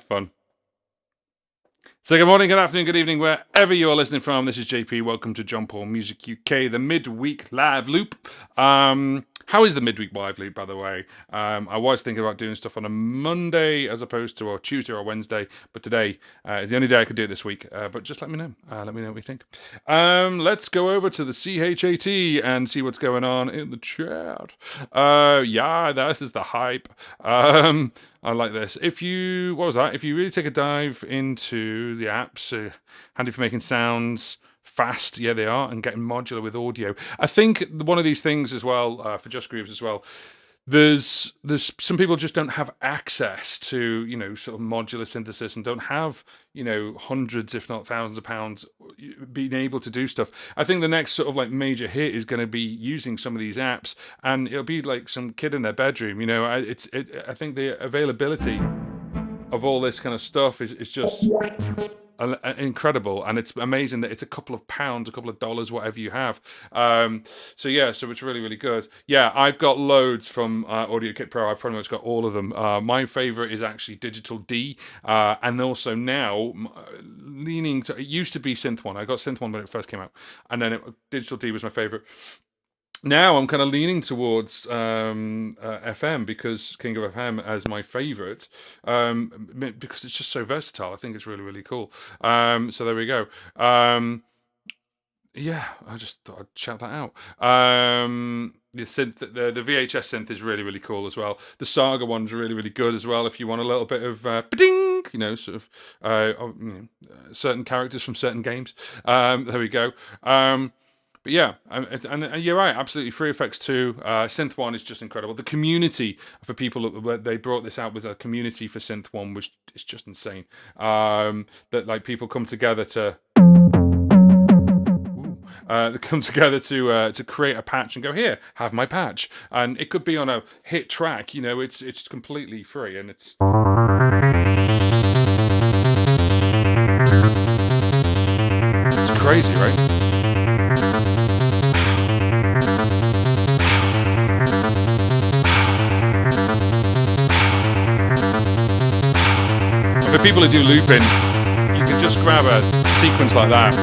Fun. So good morning, good afternoon, good evening, wherever you are listening from. This is JP. Welcome to John Paul Music UK, the midweek live loop. How is the midweek live loop, by the way? I was thinking about doing stuff on a Monday as opposed to a Tuesday or a Wednesday, but today is the only day I could do it this week. But just let me know. Let me know what you think. Let's go over to the CHAT and see what's going on in the chat. Yeah, this is the hype. I like this. If you really take a dive into the apps, handy for making sounds fast, yeah, they are, and getting modular with audio. I think one of these things as well, for Just Grooves as well, there's some people just don't have access to, sort of modular synthesis and don't have, hundreds, if not thousands of pounds being able to do stuff. I think the next sort of like major hit is going to be using some of these apps, and it'll be like some kid in their bedroom, I think the availability of all this kind of stuff is just incredible, and it's amazing that it's a couple of pounds, a couple of dollars, whatever you have. So it's really, really good. Yeah, I've got loads from AudioKit Pro. I've pretty much got all of them. My favorite is actually Digital D, and also now leaning to, it used to be Synth One. I got Synth One when it first came out, and then Digital D was my favorite. Now I'm kind of leaning towards FM, because King of FM as my favorite, because it's just so versatile. I think it's really, really cool. So there we go. Yeah, I just thought I'd shout that out. The synth, the VHS synth is really, really cool as well. The Saga one's really, really good as well. If you want a little bit of ba-ding, sort of certain characters from certain games. There we go. But yeah, and you're right, absolutely. Free Effects 2, Synth 1 is just incredible. The community for people, they brought this out with a community for Synth 1, which is just insane. That like people come together to create a patch and go, here, have my patch. And it could be on a hit track, it's completely free, and it's crazy, right? For people who do looping, you can just grab a sequence like that.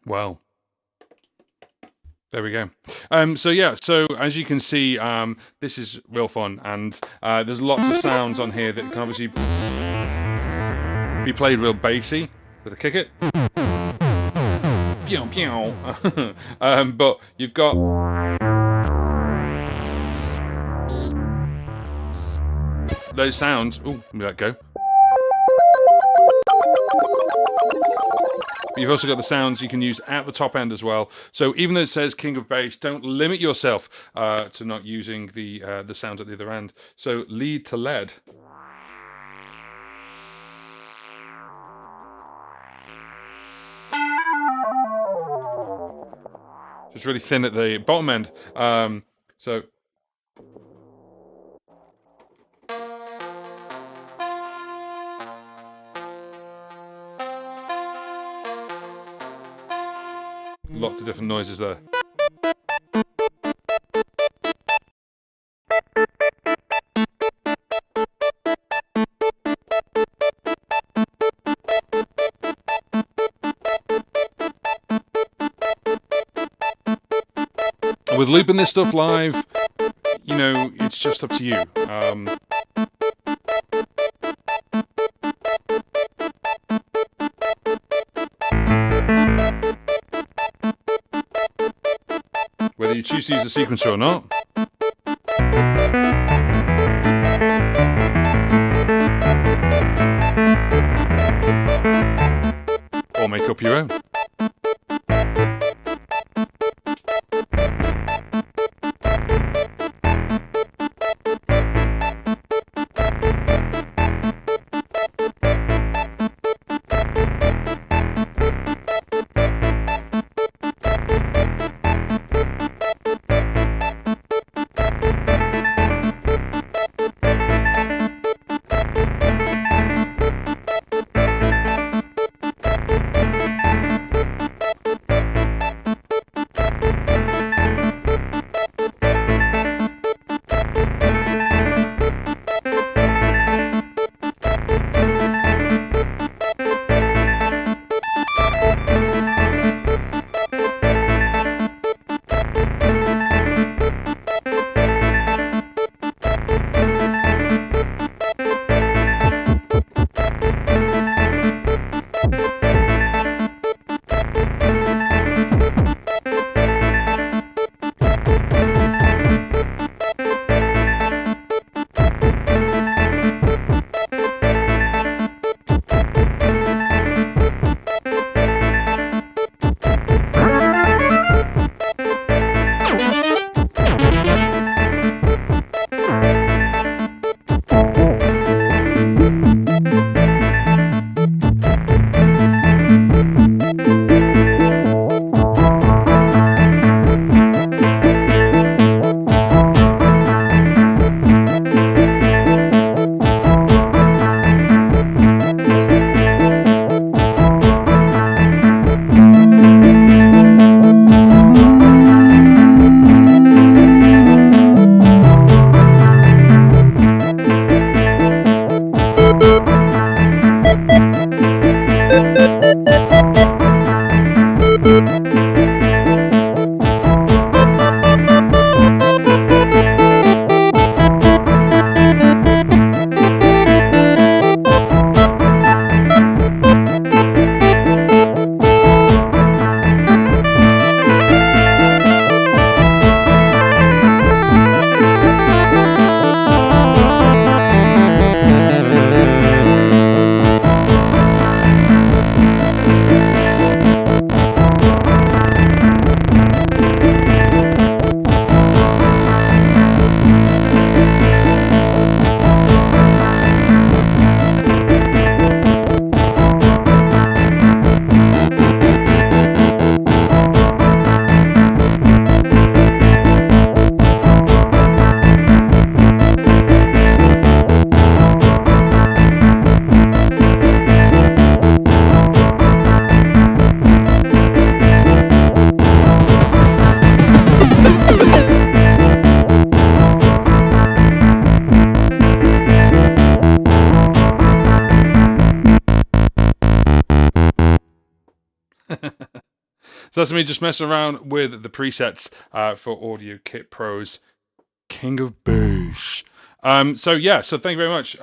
Well, there we go. So yeah, so as you can see, this is real fun, and there's lots of sounds on here that can obviously be played real bassy with a kick it. Pew, pew. But you've got those sounds. Ooh, let me let go. But you've also got the sounds you can use at the top end as well. So even though it says King of Bass, don't limit yourself to not using the sounds at the other end. So lead to lead. So it's really thin at the bottom end. So lots of different noises there. With looping this stuff live, you know, it's just up to you. Whether you choose to use a sequencer or not. Or make up your own. So that's me just messing around with the presets for AudioKit Pro's King of Bass. So yeah, so thank you very much.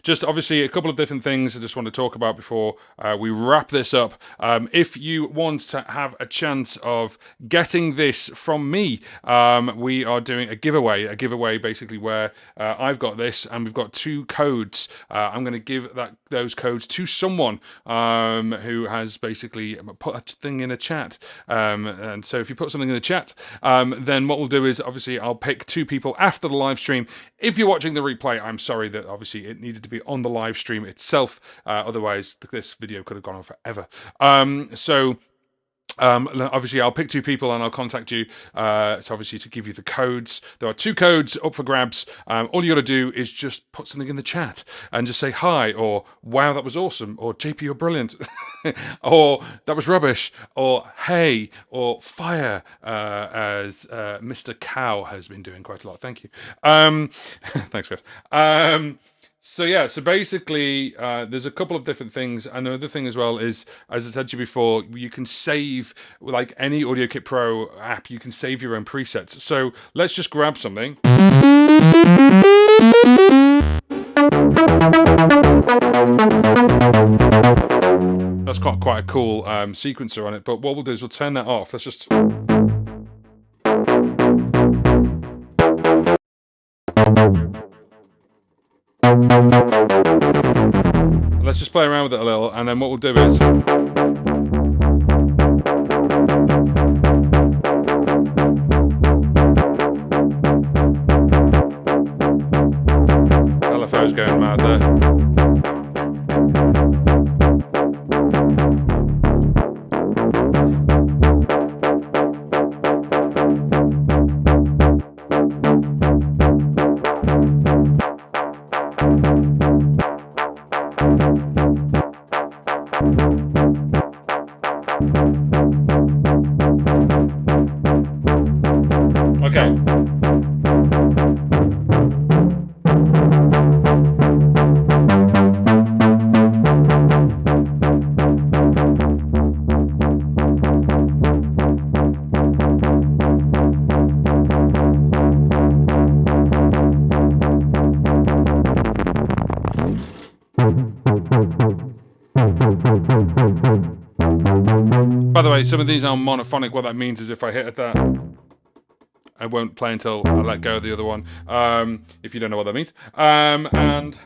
Just obviously a couple of different things I just want to talk about before we wrap this up. If you want to have a chance of getting this from me, we are doing a giveaway basically where I've got this and we've got 2 codes. I'm going to give those codes to someone who has basically put a thing in a chat. And so if you put something in the chat, then what we'll do is obviously I'll pick 2 people after the live stream. If you're watching the replay, I'm sorry that obviously it needed to be on the live stream itself. Otherwise, this video could have gone on forever. Obviously I'll pick 2 people and I'll contact you so obviously to give you the codes. There are 2 codes up for grabs. All you got to do is just put something in the chat and just say hi, or wow, that was awesome, or JP, you're brilliant, or that was rubbish, or hey, or fire, as Mr. Cow has been doing quite a lot. Thank you. Thanks, Chris. So yeah, so basically there's a couple of different things. Another thing as well is, as I said to you before, you can save, like any AudioKit Pro app, you can save your own presets. So let's just grab something. That's got quite a cool sequencer on it, but what we'll do is we'll turn that off. Let's just... Let's just play around with it a little, and then what we'll do is... LFO's going mad there. Okay. By the way, some of these are monophonic. What that means is if I hit at that, I won't play until I let go of the other one, if you don't know what that means. And...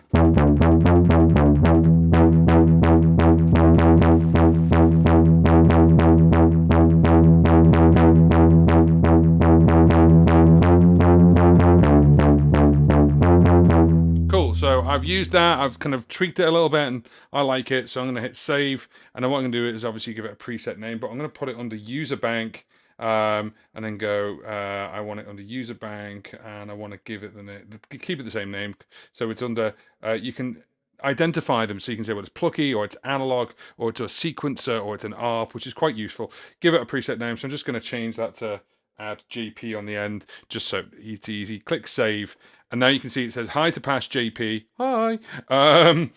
Cool, so I've used that, I've kind of tweaked it a little bit and I like it, so I'm going to hit save. And then what I'm going to do is obviously give it a preset name, but I'm going to put it under user bank. And then go, I want it under user bank, and I want to give it the name, keep it the same name. So it's under, you can identify them, so you can say, well, it's plucky, or it's analog, or it's a sequencer, or it's an ARP, which is quite useful. Give it a preset name. So I'm just going to change that to add JP on the end, just so it's easy. Click save. And now you can see it says, hi to pass JP, hi. And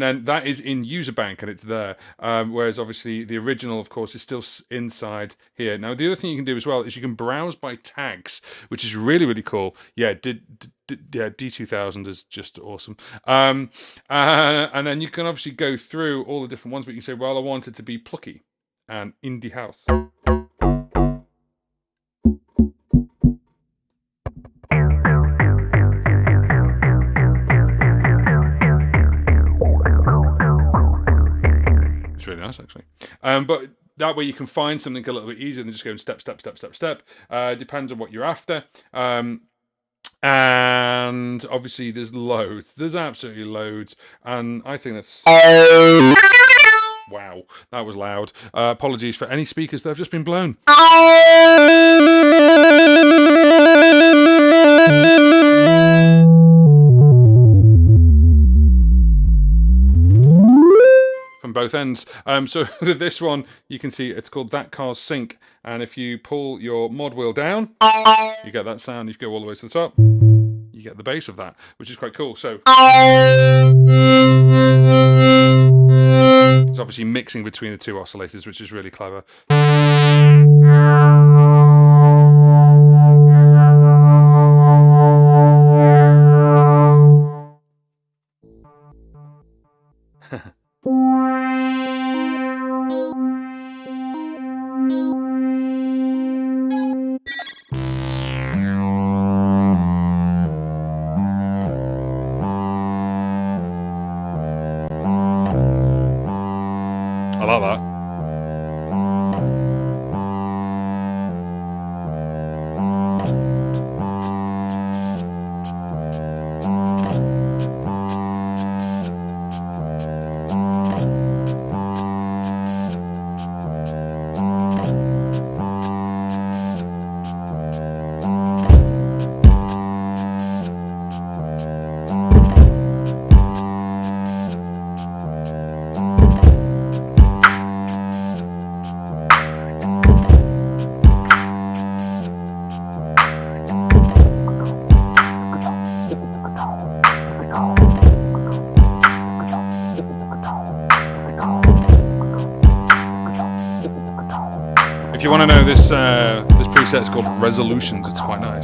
then that is in user bank and it's there. Whereas obviously the original, of course, is still inside here. Now, the other thing you can do as well is you can browse by tags, which is really, really cool. Yeah, D2000 is just awesome. And then you can obviously go through all the different ones, but you can say, well, I want it to be plucky and indie house. Really nice, actually. But that way you can find something a little bit easier than just going step. Depends on what you're after. And obviously there's loads. There's absolutely loads. And I think that's... Wow, that was loud. Apologies for any speakers that have just been blown. Both ends. So this one, you can see it's called That Car's Sync, and if you pull your mod wheel down, you get that sound. If you go all the way to the top, you get the bass of that, which is quite cool. So it's obviously mixing between the two oscillators, which is really clever. I like that. If you want to know this, this preset is called Resolutions. It's quite nice.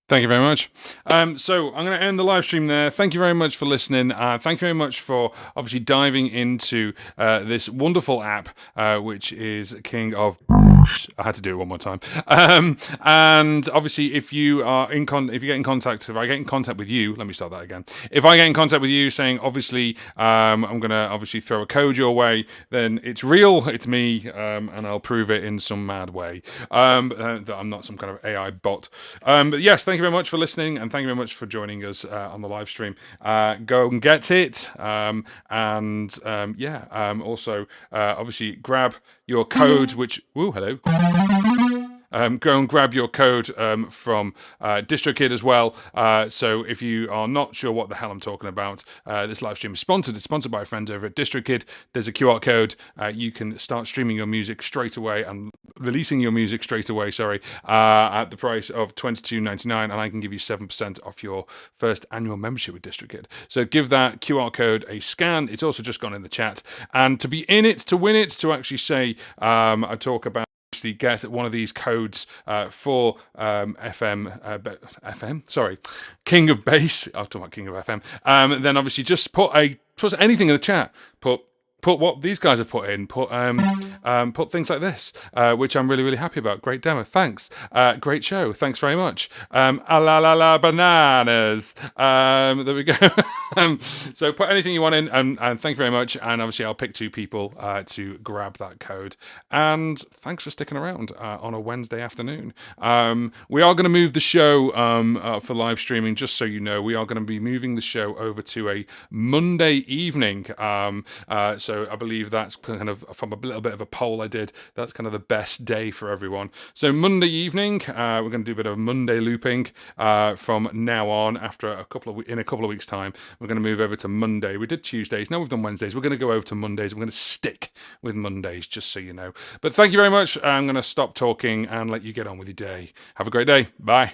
Thank you very much. So I'm going to end the live stream there. Thank you very much for listening. Thank you very much for obviously diving into this wonderful app, which is King of. I had to do it one more time. And obviously, if you are if you get in contact, if I get in contact with you, let me start that again. If I get in contact with you saying, obviously, I'm going to obviously throw a code your way, then it's real, it's me, and I'll prove it in some mad way. That I'm not some kind of AI bot. But yes, thank you very much for listening, and thank you very much for joining us on the live stream. Go and get it, also obviously grab your code, which hello. Go and grab your code from DistroKid as well. So if you are not sure what the hell I'm talking about, this live stream is sponsored. It's sponsored by a friend over at DistroKid. There's a QR code. You can start streaming your music straight away and releasing your music straight away, at the price of $22.99, and I can give you 7% off your first annual membership with DistroKid. So give that QR code a scan. It's also just gone in the chat. And to be in it, to win it, to actually say, I talk about get one of these codes for King of Bass. I'll talk about King of FM. Then obviously just put anything in the chat. Put what these guys have put in. Put things like this, which I'm really, really happy about. Great demo. Thanks. Great show. Thanks very much. La bananas. There we go. So put anything you want in, and thank you very much. And obviously I'll pick 2 people to grab that code. And thanks for sticking around on a Wednesday afternoon. We are going to move the show for live streaming, just so you know. We are going to be moving the show over to a Monday evening. So I believe that's kind of from a little bit of a poll I did. That's kind of the best day for everyone. So Monday evening, we're going to do a bit of Monday looping from now on. After in a couple of weeks' time, we're going to move over to Monday. We did Tuesdays. Now we've done Wednesdays. We're going to go over to Mondays. We're going to stick with Mondays, just so you know. But thank you very much. I'm going to stop talking and let you get on with your day. Have a great day. Bye.